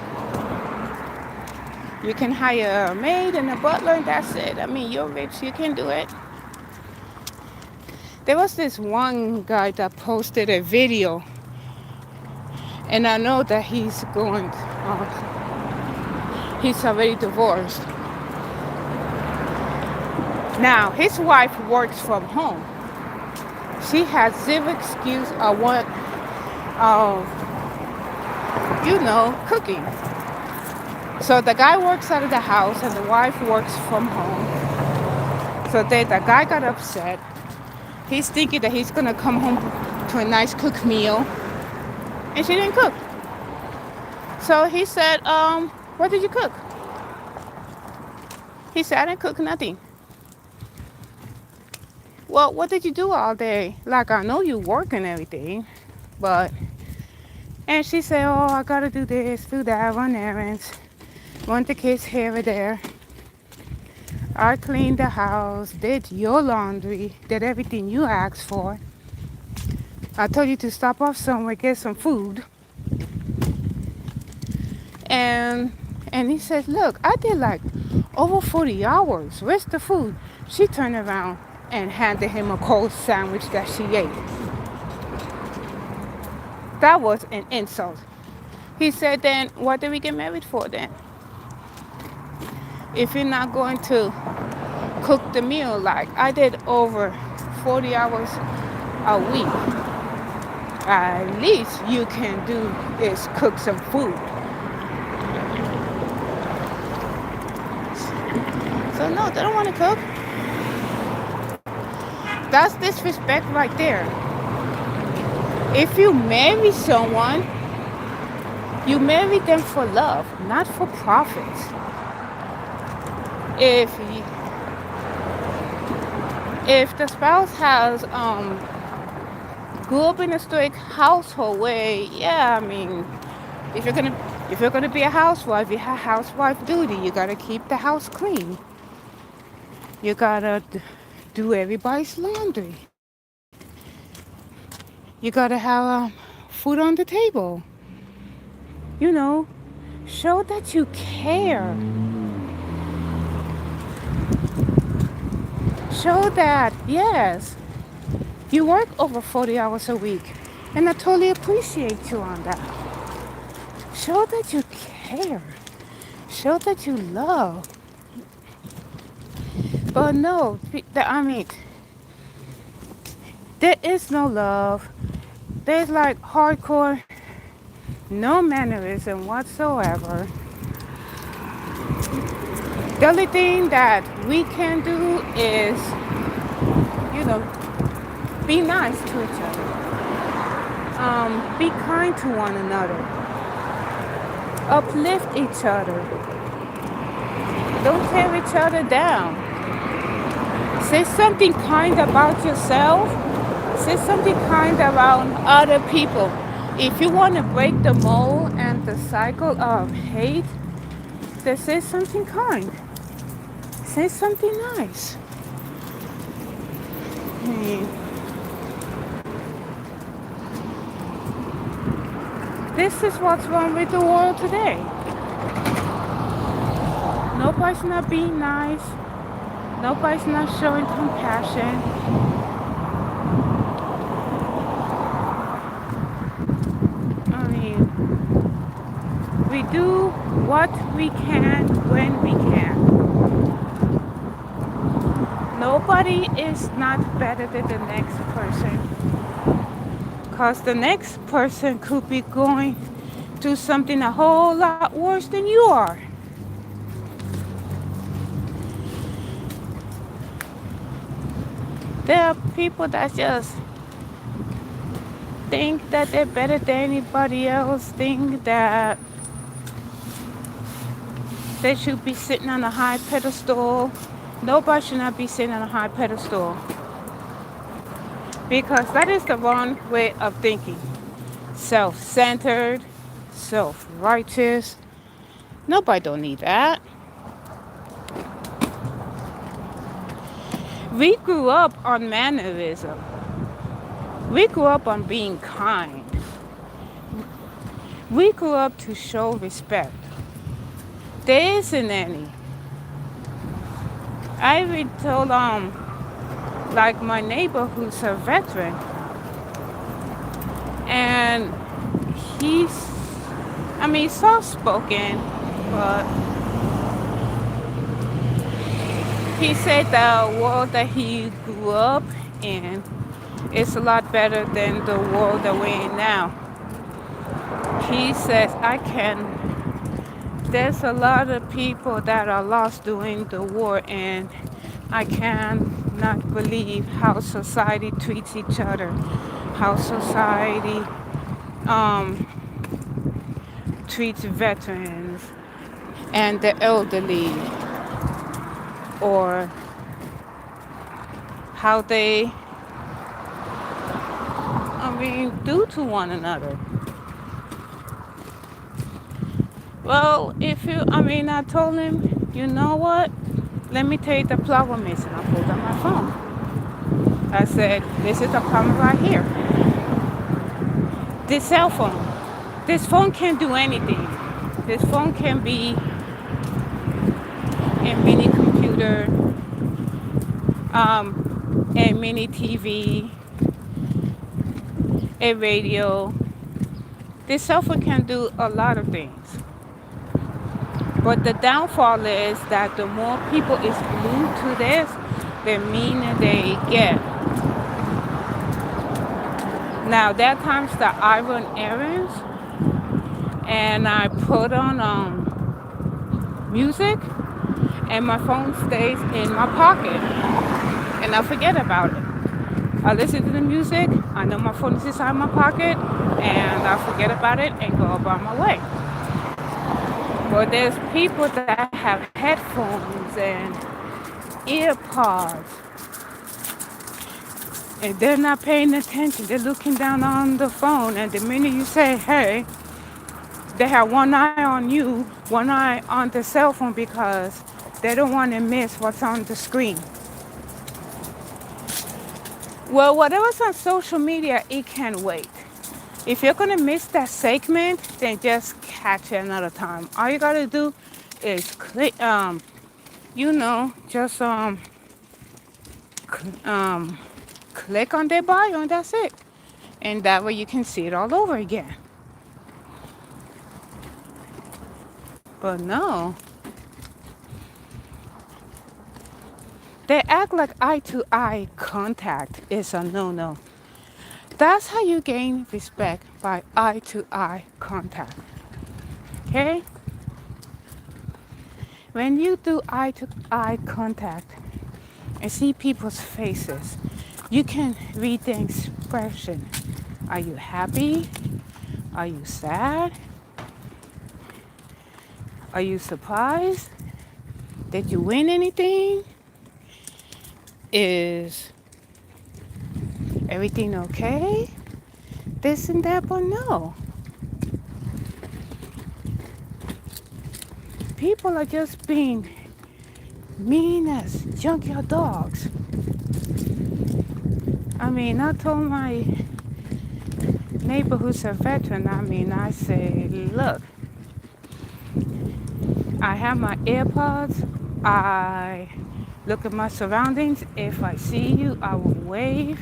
you can hire a maid and a butler and that's it. I mean, you're rich, you can do it. There was this one guy that posted a video, and I know that he's already divorced. Now, his wife works from home. She has zero excuse of what, cooking. So the guy works out of the house and the wife works from home. So then the guy got upset. He's thinking that he's gonna come home to a nice cooked meal, and she didn't cook. So he said, what did you cook? He said, I didn't cook nothing. Well, what did you do all day? Like, I know you work and everything, but... And she said, oh, I gotta do this, do that, run errands, run the kids here and there. I cleaned the house, did your laundry, did everything you asked for. I told you to stop off somewhere, get some food. And he said, look, I did like over 40 hours. Where's the food? She turned around and handed him a cold sandwich that she ate. That was an insult. He said, then what did we get married for then? If you're not going to cook the meal, like I did over 40 hours a week, at least you can do is cook some food. So no, they don't want to cook. That's disrespect right there. If you marry someone, you marry them for love, not for profit. If the spouse has grew up in a strict household where, yeah, I mean, if you're gonna be a housewife, you have housewife duty. You gotta keep the house clean. You gotta do everybody's laundry. You gotta have food on the table. You know, show that you care. Show that, yes, you work over 40 hours a week, and I totally appreciate you on that. Show that you care. Show that you love. But no, I mean, there is no love. There's like hardcore, no mannerism whatsoever. The only thing that we can do is, be nice to each other. Be kind to one another. Uplift each other. Don't tear each other down. Say something kind about yourself. Say something kind about other people. If you want to break the mold and the cycle of hate, then say something kind. Say something nice. This is what's wrong with the world today. Nobody's not being nice. Nobody's not showing compassion. I mean, we do what we can when we can. Nobody is not better than the next person. Because the next person could be going through something a whole lot worse than you are. There are people that just think that they're better than anybody else, think that they should be sitting on a high pedestal. Nobody should not be sitting on a high pedestal. Because that is the wrong way of thinking. Self-centered, self-righteous. Nobody don't need that. We grew up on mannerism. We grew up on being kind. We grew up to show respect. There isn't any. I even told like my neighbor who's a veteran, and he's soft-spoken, but he said the world that he grew up in is a lot better than the world that we're in now. He says, there's a lot of people that are lost during the war, and I cannot believe how society treats each other, how society treats veterans and the elderly, or how they do to one another. Well, I told him, you know what? Let me tell you the problem is, and I pulled out my phone. I said, this is the problem right here. This cell phone. This phone can't do anything. This phone can be a mini computer, a mini TV, a radio. This cell phone can do a lot of things. But the downfall is that the more people is glued to this, the meaner they get. Now, there are times that I run errands and I put on music, and my phone stays in my pocket and I forget about it. I listen to the music, I know my phone is inside my pocket, and I forget about it and go about my way. But there's people that have headphones and earpods, and they're not paying attention. They're looking down on the phone, and the minute you say, hey, they have one eye on you, one eye on the cell phone, because they don't want to miss what's on the screen. Well, whatever's on social media, it can wait. If you're going to miss that segment, then just catch it another time. All you got to do is click, click on their bio, and that's it. And that way you can see it all over again. But no. They act like eye-to-eye contact is a no-no. That's how you gain respect, by eye-to-eye contact. Okay? When you do eye-to-eye contact and see people's faces, you can read the expression. Are you happy? Are you sad? Are you surprised? Did you win anything? Is everything okay? This and that, but no. People are just being mean as junkyard dogs. I told my neighbor who's a veteran, I mean, I say, look, I have my AirPods. I look at my surroundings. If I see you, I will wave.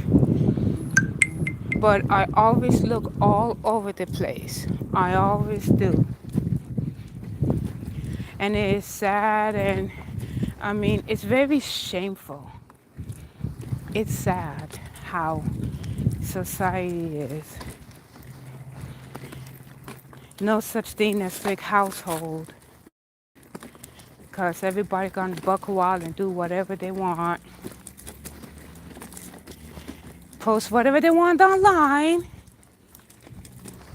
But I always look all over the place. I always do. And it's sad, and I mean, it's very shameful. It's sad how society is. No such thing as fake household, because everybody gonna buckle out and do whatever they want, post whatever they want online.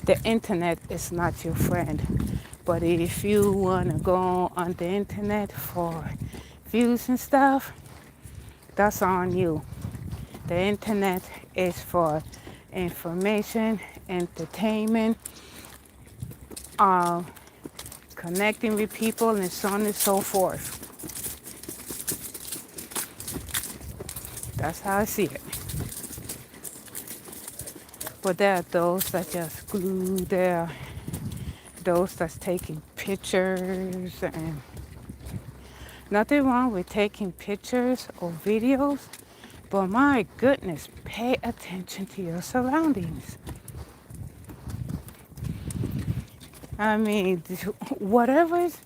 The internet is not your friend. But if you wanna go on the internet for views and stuff, that's on you. The internet is for information, entertainment, uh, connecting with people, and so on and so forth. That's how I see it. But there are those that just glue there, those that's taking pictures, and nothing wrong with taking pictures or videos, but my goodness, pay attention to your surroundings. I mean, whatever's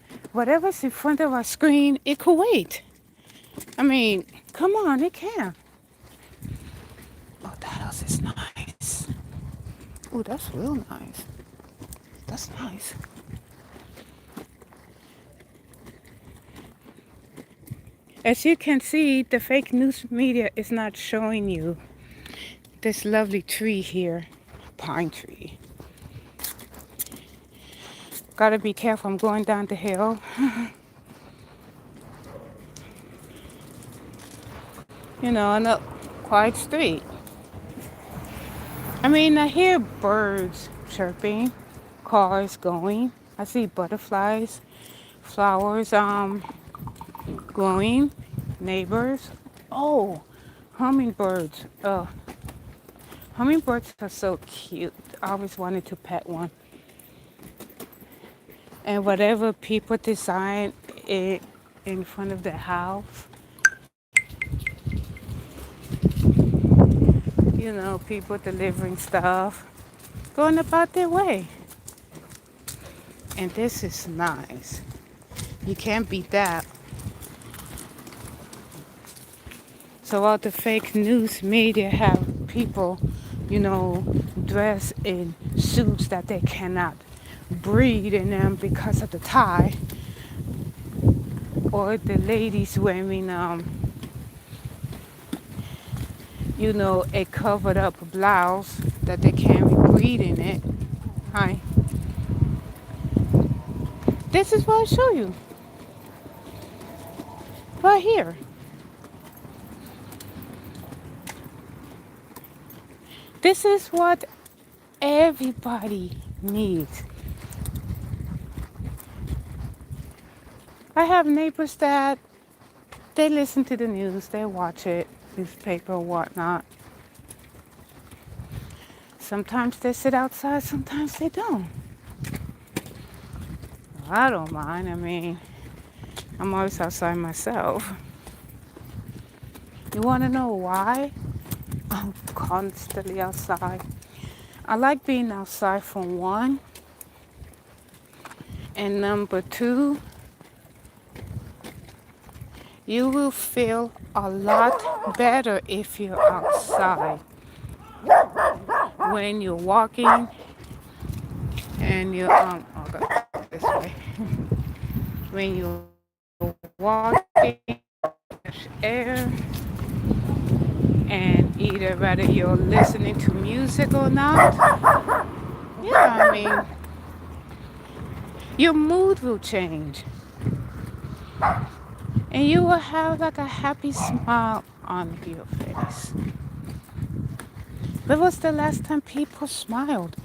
in front of our screen, it could wait. I mean, come on, it can. Oh, that house is nice. Oh, that's real nice. That's nice. As you can see, the fake news media is not showing you this lovely tree here, pine tree. Gotta be careful, I'm going down the hill. You know, on a quiet street. I mean, I hear birds chirping, cars going. I see butterflies, flowers growing, neighbors. Oh, hummingbirds. Hummingbirds are so cute. I always wanted to pet one. And whatever people design it in front of their house, you know, people delivering stuff, going about their way. And this is nice. You can't beat that. So all the fake news media have people, you know, dressed in suits that they cannot breathe in them because of the tie. Or the ladies wearing, you know, a covered up blouse that they can't breathe in it. Hi. This is what I show you. Right here. This is what everybody needs. I have neighbors that they listen to the news, they watch it, newspaper or whatnot. Sometimes they sit outside, sometimes they don't. I don't mind. I mean, I'm always outside myself. You want to know why I'm constantly outside? I like being outside for one. And number two, you will feel a lot better if you're outside. When you're walking and you're oh God, this way. When you're walking, fresh air, and either whether you're listening to music or not, yeah, I mean, your mood will change. And you will have like a happy smile on your face. When was the last time people smiled?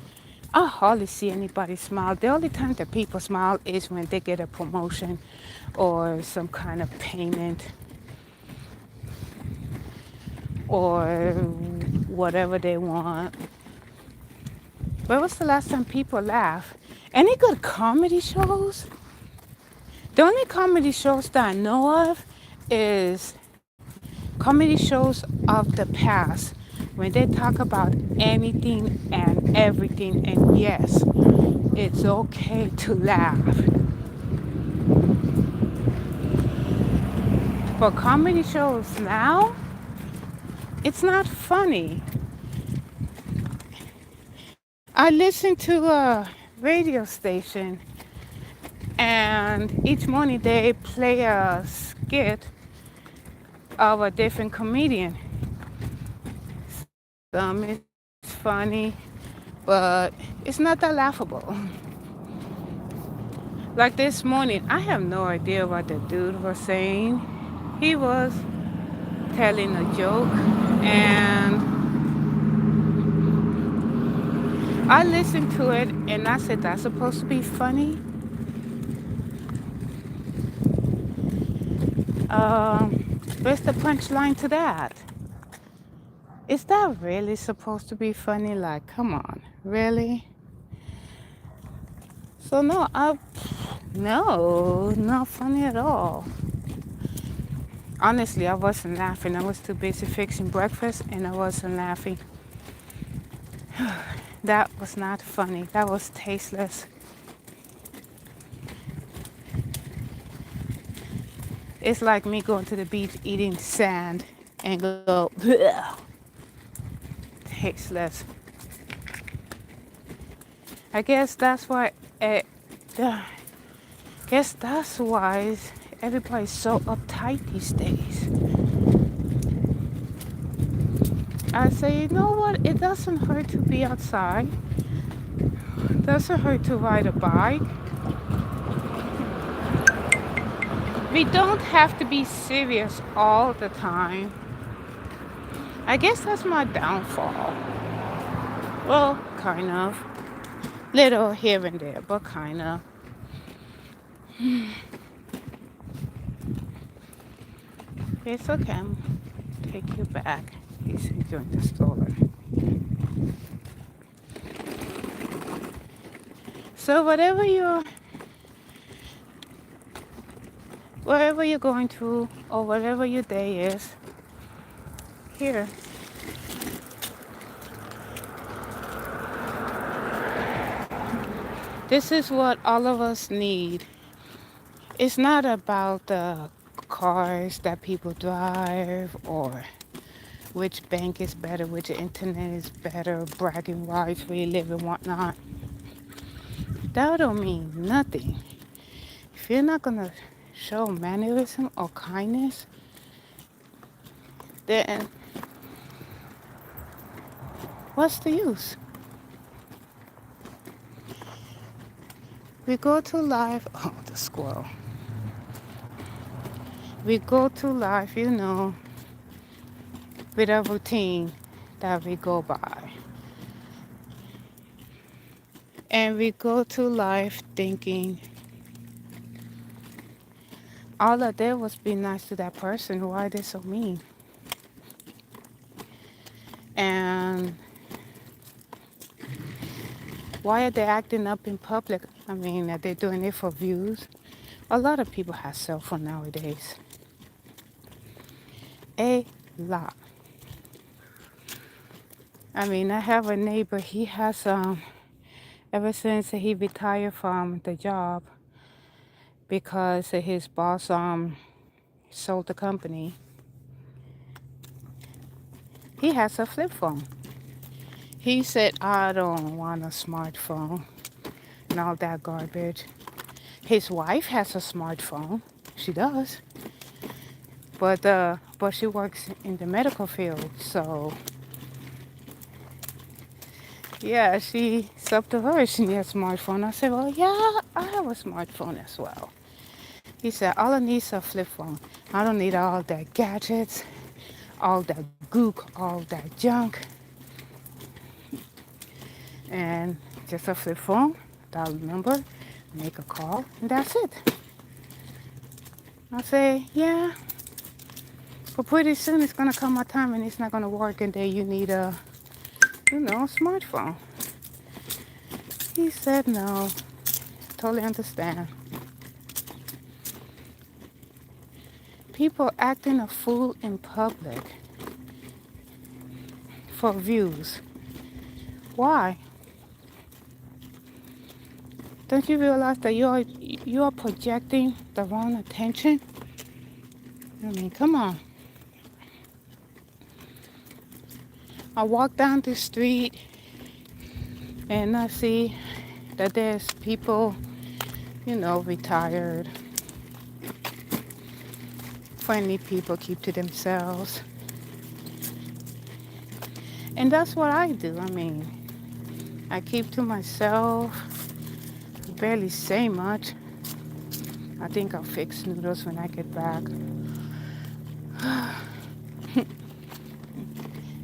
I hardly see anybody smile. The only time that people smile is when they get a promotion or some kind of payment or whatever they want. When was the last time people laugh? Any good comedy shows? The only comedy shows that I know of is comedy shows of the past when they talk about anything and everything, and yes, it's okay to laugh. For comedy shows now, it's not funny. I listen to a radio station, and each morning they play a skit of a different comedian. Some is funny, but it's not that laughable. Like this morning, I have no idea what the dude was saying. He was telling a joke, and I listened to it, and I said, that's supposed to be funny? Where's the punchline to that? Is that really supposed to be funny? Like, come on, really? So no, not funny at all. Honestly, I wasn't laughing. I was too busy fixing breakfast, and I wasn't laughing. That was not funny. That was tasteless. It's like me going to the beach eating sand and go, bleh, tasteless. I guess that's why. Guess that's why everybody's so uptight these days. I say, you know what? It doesn't hurt to be outside. It doesn't hurt to ride a bike. We don't have to be serious all the time. I guess that's my downfall. Well, kind of. Little here and there, but kind of. It's okay. I'll take you back. He's enjoying the stroller. So wherever you're going to, or whatever your day is, here. This is what all of us need. It's not about the cars that people drive or which bank is better, which internet is better, bragging rights, where you live and whatnot. That don't mean nothing. If you're not gonna show mannerism or kindness, then what's the use? We go to life, oh, the squirrel. We go to life, with a routine that we go by. And we go to life thinking, all I did was be nice to that person. Why are they so mean? And why are they acting up in public? I mean, are they doing it for views? A lot of people have cell phone nowadays. A lot. I mean, I have a neighbor. He has ever since he retired from the job because his boss sold the company. He has a flip phone. He said, I don't want a smartphone and all that garbage. His wife has a smartphone. She does. But she works in the medical field, so yeah, it's up to her. She needs a smartphone. I said, well, yeah, I have a smartphone as well. He said, all I need is a flip phone. I don't need all that gadgets, all that gook, all that junk. And just a flip phone, dial the number, make a call, and that's it. I say, yeah, but pretty soon it's gonna come a time and it's not gonna work, and then you need a smartphone. He said no. Totally understand. People acting a fool in public for views. Why? Don't you realize that you're projecting the wrong attention? I mean, come on. I walk down the street and I see that there's people, retired, friendly people keep to themselves. And that's what I do. I mean, I keep to myself, barely say much. I think I'll fix noodles when I get back.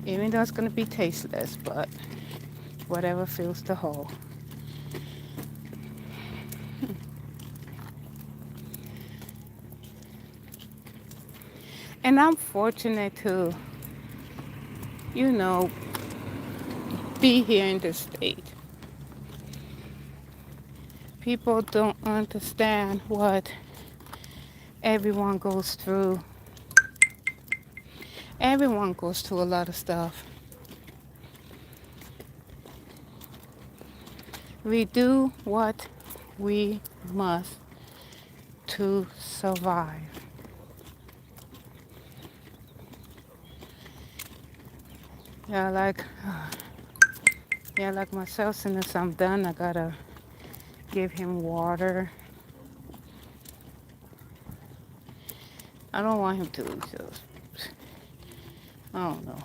Even though it's going to be tasteless, but whatever fills the hole. And I'm fortunate to, be here in the state. People don't understand what everyone goes through. Everyone goes through a lot of stuff. We do what we must to survive. Yeah, like myself, as soon as I'm done, I gotta give him water. I don't want him to just, I don't know.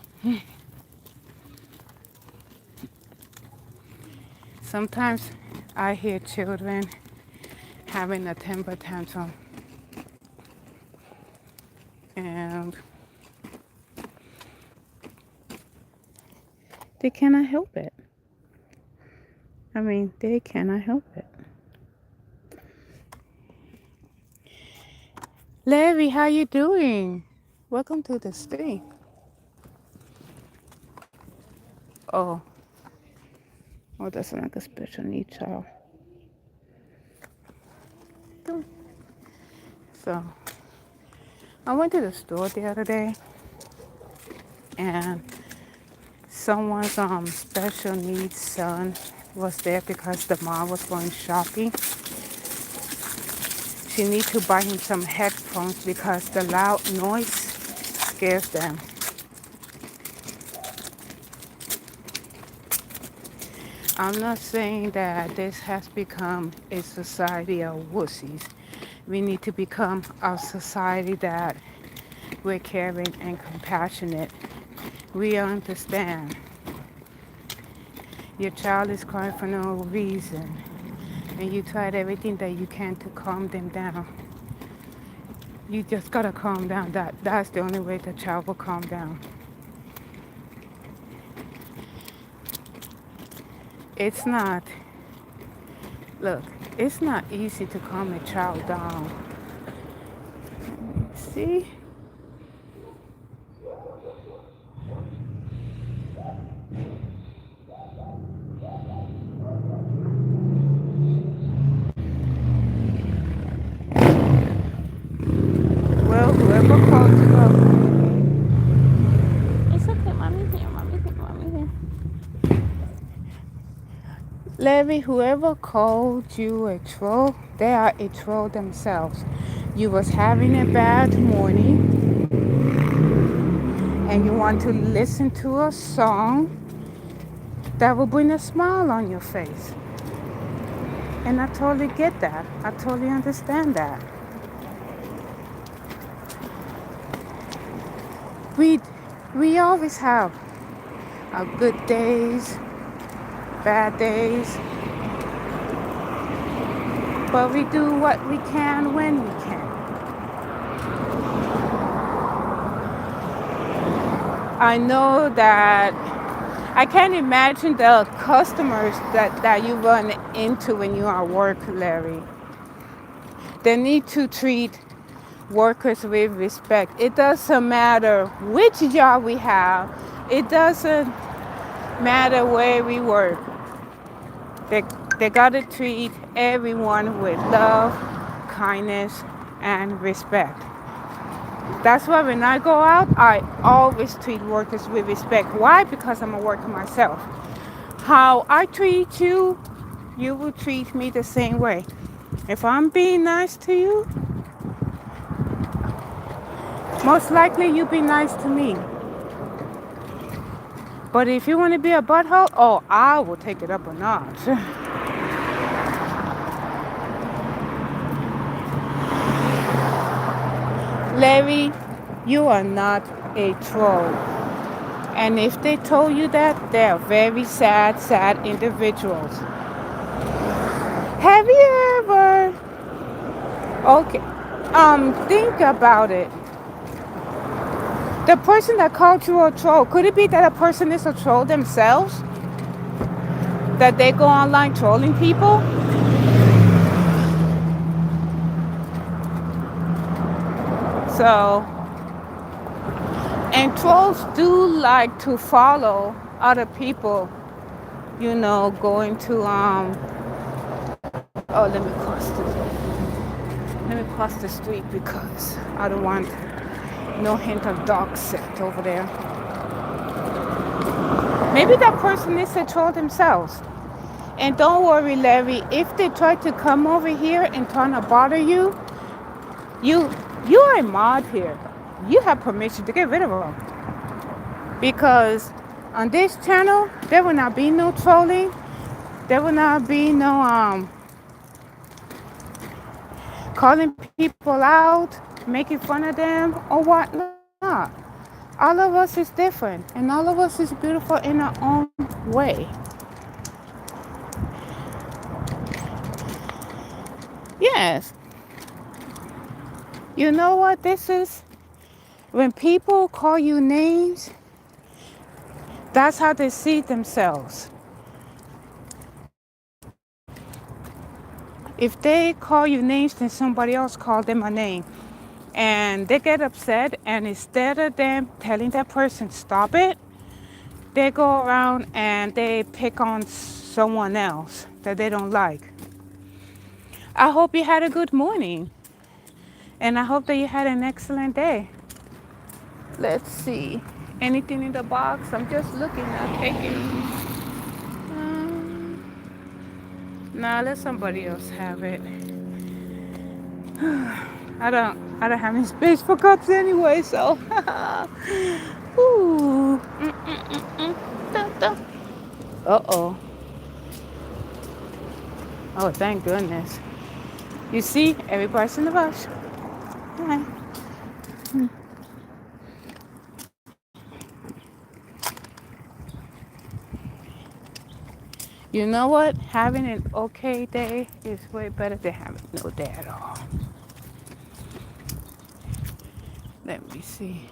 Sometimes I hear children having a temper tantrum, and they cannot help it. I mean, they cannot help it. Larry, how you doing? Welcome to the stream. Oh, that's like a special needs child. So, I went to the store the other day, and someone's special needs son was there because the mom was going shopping. She needs to buy him some headphones because the loud noise scares them. I'm not saying that this has become a society of wussies. We need to become a society that we're caring and compassionate. We understand. Your child is crying for no reason, and you tried everything that you can to calm them down. You just gotta calm down. That's the only way the child will calm down. It's not easy to calm a child down. See? Well, whoever called you up. It's okay, mommy's here. Larry, whoever called you a troll, they are a troll themselves. You was having a bad morning and you want to listen to a song that will bring a smile on your face. And I totally get that. I totally understand that. We always have our good days, bad days, but we do what we can when we can. I know that I can't imagine the customers that you run into when you are at work, Larry. They need to treat workers with respect. It doesn't matter which job we have. It doesn't matter where we work. The They gotta treat everyone with love, kindness, and respect. That's why when I go out, I always treat workers with respect. Why? Because I'm a worker myself. How I treat you, you will treat me the same way. If I'm being nice to you, most likely you'll be nice to me. But if you want to be a butthole, oh, I will take it up a notch. Larry, you are not a troll. And if they told you that, they are very sad, sad individuals. Have you ever? Okay. Think about it. The person that called you a troll, could it be that a person is a troll themselves? That they go online trolling people? So, and trolls do like to follow other people, going to oh, let me cross the street because I don't want no hint of dog scent over there. Maybe that person is a troll themselves. And don't worry, Larry, if they try to come over here and try to bother you, you you are a mod here. You have permission to get rid of them. Because on this channel, there will not be no trolling. There will not be no calling people out, making fun of them or whatnot. All of us is different, and all of us is beautiful in our own way. Yes. You know what this is? When people call you names, that's how they see themselves. If they call you names, then somebody else called them a name. And they get upset, and instead of them telling that person, stop it, they go around and they pick on someone else that they don't like. I hope you had a good morning. And I hope that you had an excellent day. Let's see. Anything in the box? I'm just looking, not taking. Nah, let somebody else have it. I don't have any space for cups anyway, so. Ooh. Uh-oh. Oh, thank goodness. You see, everybody's in the rush. Hi. You know what? Having an okay day is way better than having no day at all. Let me see.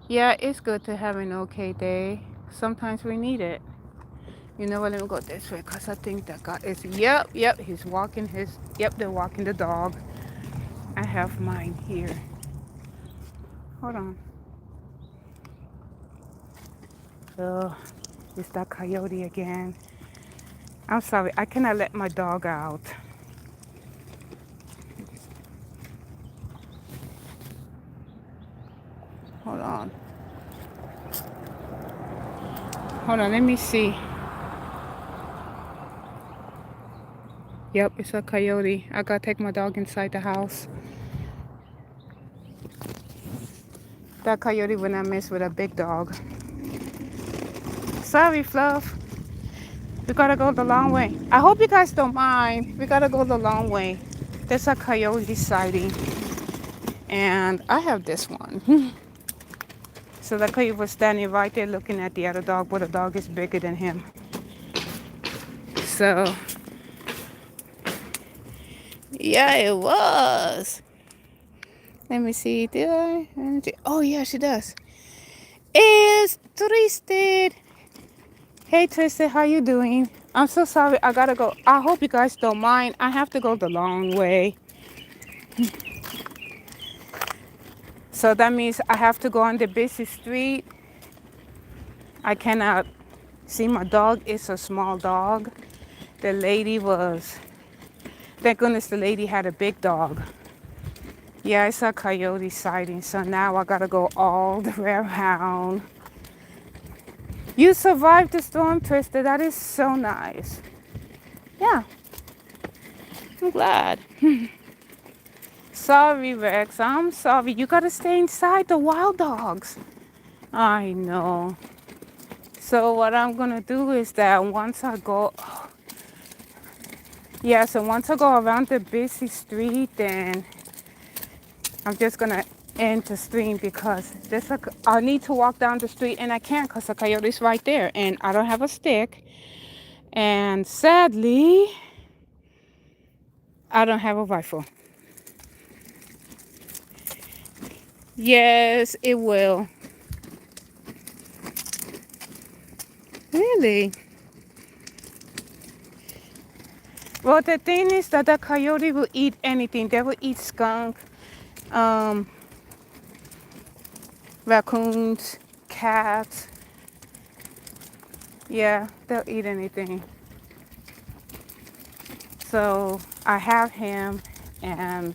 Yeah, it's good to have an okay day. Sometimes we need it. You know what? Let me go this way because I think that guy is. Yep. He's walking his. Yep, they're walking the dog. I have mine here. Hold on. Oh, it's that coyote again. I'm sorry. I cannot let my dog out. Hold on. Let me see. Yep, it's a coyote. I gotta take my dog inside the house. That coyote would not mess with a big dog. Sorry, Fluff. We gotta go the long way. I hope you guys don't mind. We gotta go the long way. There's a coyote sighting. And I have this one. So the coyote was standing right there looking at the other dog, but the dog is bigger than him. So, yeah, it was. Let me see. Oh, yeah, she does. It's Twisted. Hey, Twisted, how you doing? I'm so sorry. I gotta go. I hope you guys don't mind. I have to go the long way. So that means I have to go on the busy street. I cannot see my dog. It's a small dog. The lady was, thank goodness the lady had a big dog. Yeah, I saw coyote sighting, so now I gotta go all the way around. You survived the storm, Twister. That is so nice. Yeah, I'm glad. Sorry, Rex. I'm sorry. You gotta stay inside the wild dogs. I know. So what I'm gonna do is that once I go, yeah, so once I go around the busy street, then I'm just gonna end the stream because I need to walk down the street and I can't because the coyote's right there and I don't have a stick. And sadly, I don't have a rifle. Yes, it will. Really? Well, the thing is that the coyote will eat anything. They will eat skunk, um, raccoons, cats. Yeah, they'll eat anything. So I have him, and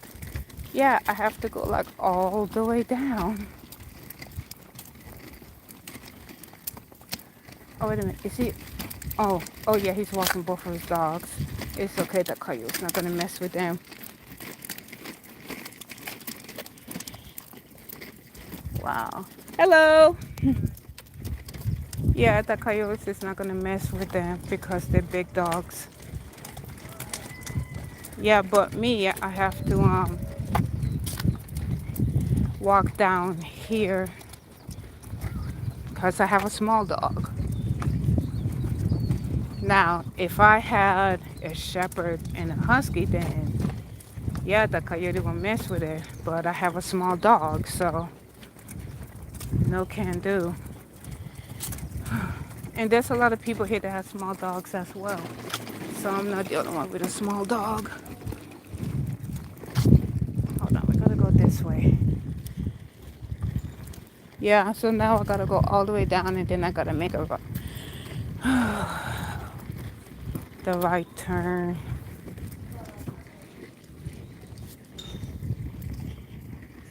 yeah, I have to go like all the way down. Oh, wait a minute. Is he? Oh yeah, he's walking both of his dogs. It's okay, the coyote's not gonna mess with them. Wow. Hello. Yeah, the coyotes is not gonna mess with them because they're big dogs. Yeah, but me, I have to walk down here because I have a small dog. Now, if I had a shepherd and a husky, then yeah, the coyote will mess with it. But I have a small dog, so no can do. And there's a lot of people here that have small dogs as well. So I'm not the only one with a small dog. Hold on, we gotta go this way. Yeah, so now I gotta go all the way down and then I gotta make the right turn.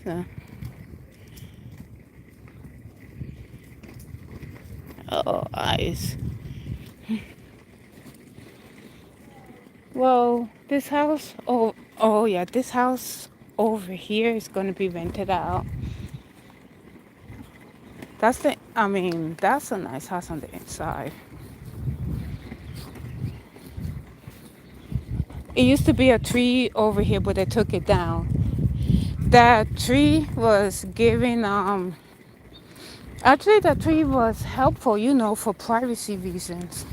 So, oh, eyes. Well, this house, oh yeah, this house over here is gonna be rented out. That's a nice house on the inside. It used to be a tree over here, but they took it down. That tree was giving, actually that tree was helpful, for privacy reasons.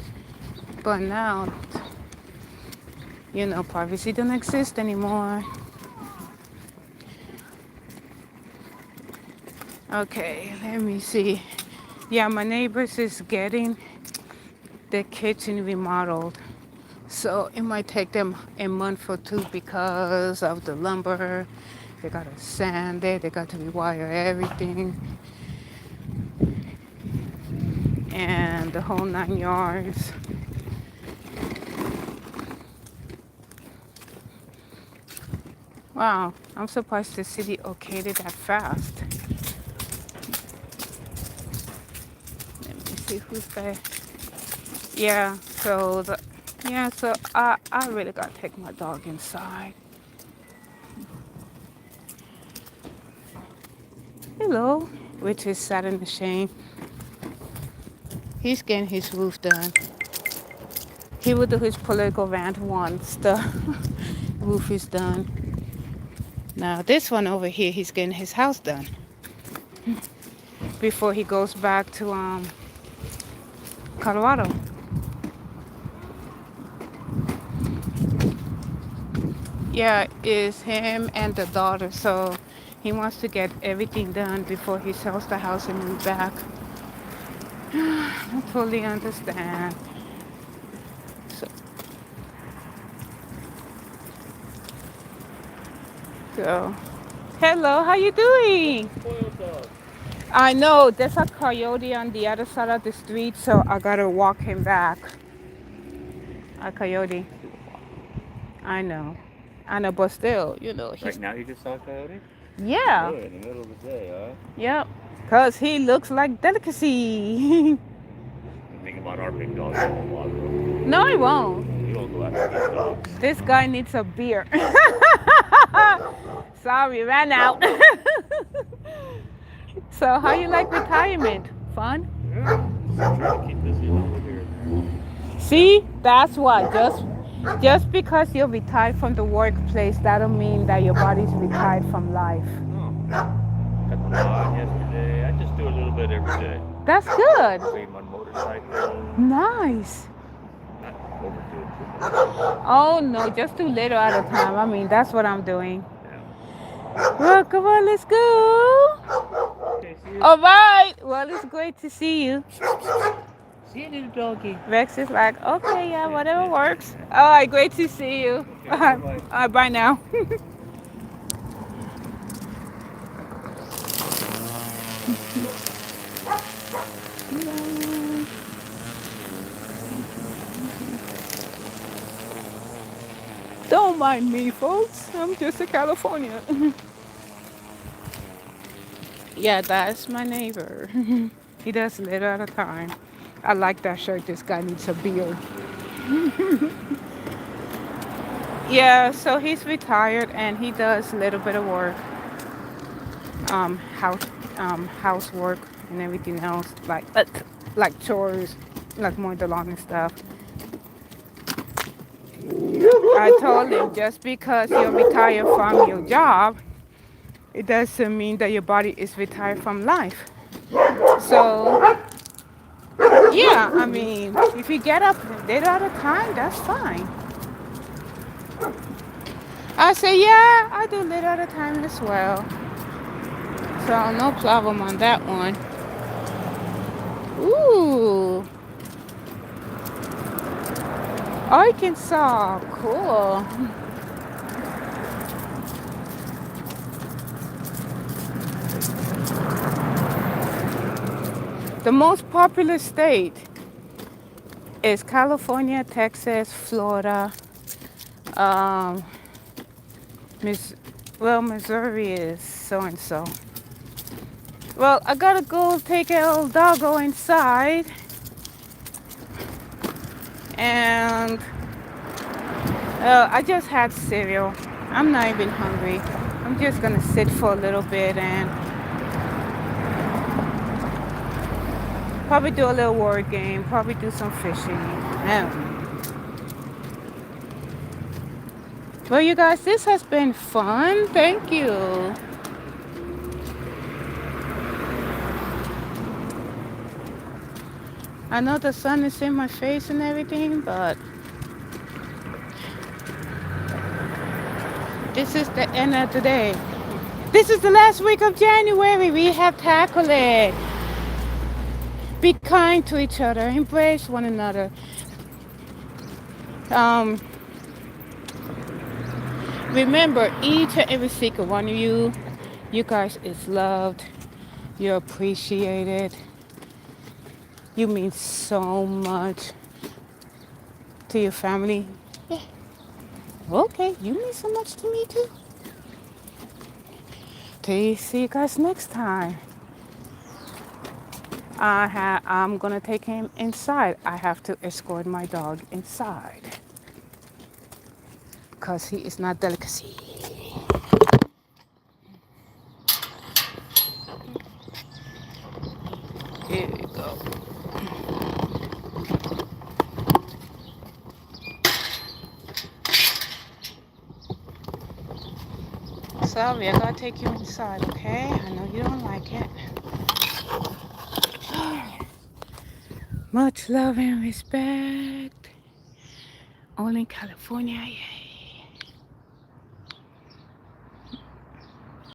But now, privacy don't exist anymore. Okay, let me see. Yeah, my neighbors is getting the kitchen remodeled. So it might take them a month or two because of the lumber. They gotta sand it, they got to rewire everything. And the whole 9 yards. Wow, I'm surprised the city okayed it that fast. Let me see who's there. Yeah, so I really gotta take my dog inside. Hello, which is sat in the shade. He's getting his roof done. He will do his political rant once the roof is done. Now this one over here, he's getting his house done before he goes back to Colorado. Yeah, it's him and the daughter, so he wants to get everything done before he sells the house and move back. I totally understand. So, hello, how you doing? I know, there's a coyote on the other side of the street, so I gotta walk him back. A coyote. Super far. I know. I know, but still, you know, Right he's. now you just saw a coyote? Yeah. Really? In the middle of the day, huh? Yep. Because he looks like delicacy. The thing about our big dogs, they won't bother him. No, he won't. He won't go after these dogs. This guy needs a beer. Sorry, ran out. So, how you like retirement? Fun? Yeah, just trying to keep busy a little bit here and there. See, that's what. Just because you're retired from the workplace, that don't mean that your body's retired from life. No. Cut the lawn yesterday. I just do a little bit every day. That's good. Clean my motorcycle. Nice. Not overdo it too much. Oh no, just do little at a time. I mean, that's what I'm doing. Yeah. Well, come on, let's go. Okay, see you. All right. Well, it's great to see you. See you, little doggy. Rex is like, okay, yeah, whatever works. All right, great to see you. Okay, bye-bye. All right, bye now. Don't mind me, folks. I'm just a Californian. Yeah, that's my neighbor. He does a little at a time. I like that shirt. This guy needs a beard. Yeah, so he's retired and he does a little bit of work, house, housework and everything else, like chores, like mowing the lawn and stuff. I told him just because you're retired from your job, it doesn't mean that your body is retired from life. So yeah, I mean, if you get up a little at a time, that's fine. I say, yeah, I do little at a time as well. So no problem on that one. Ooh, Arkansas, cool. The most popular state is California, Texas, Florida. Um, Miss, well, Missouri is so and so. Well, I gotta go take a little doggo inside, and I just had cereal. I'm not even hungry. I'm just gonna sit for a little bit and probably do a little word game, probably do some fishing. Well, you guys, this has been fun. Thank you. I know the sun is in my face and everything, but this is the end of the day. This is the last week of January. We have tackled it. Be kind to each other. Embrace one another. Um, Remember, each and every single one of you guys is loved. You're appreciated. You mean so much to your family. Yeah. Okay, you mean so much to me too. Till see you guys next time. I'm gonna take him inside. I have to escort my dog inside because he is not delicacy. Here we go. Sorry, I gotta take you inside, okay? I know you don't like it. Much love and respect. Only in California, yeah.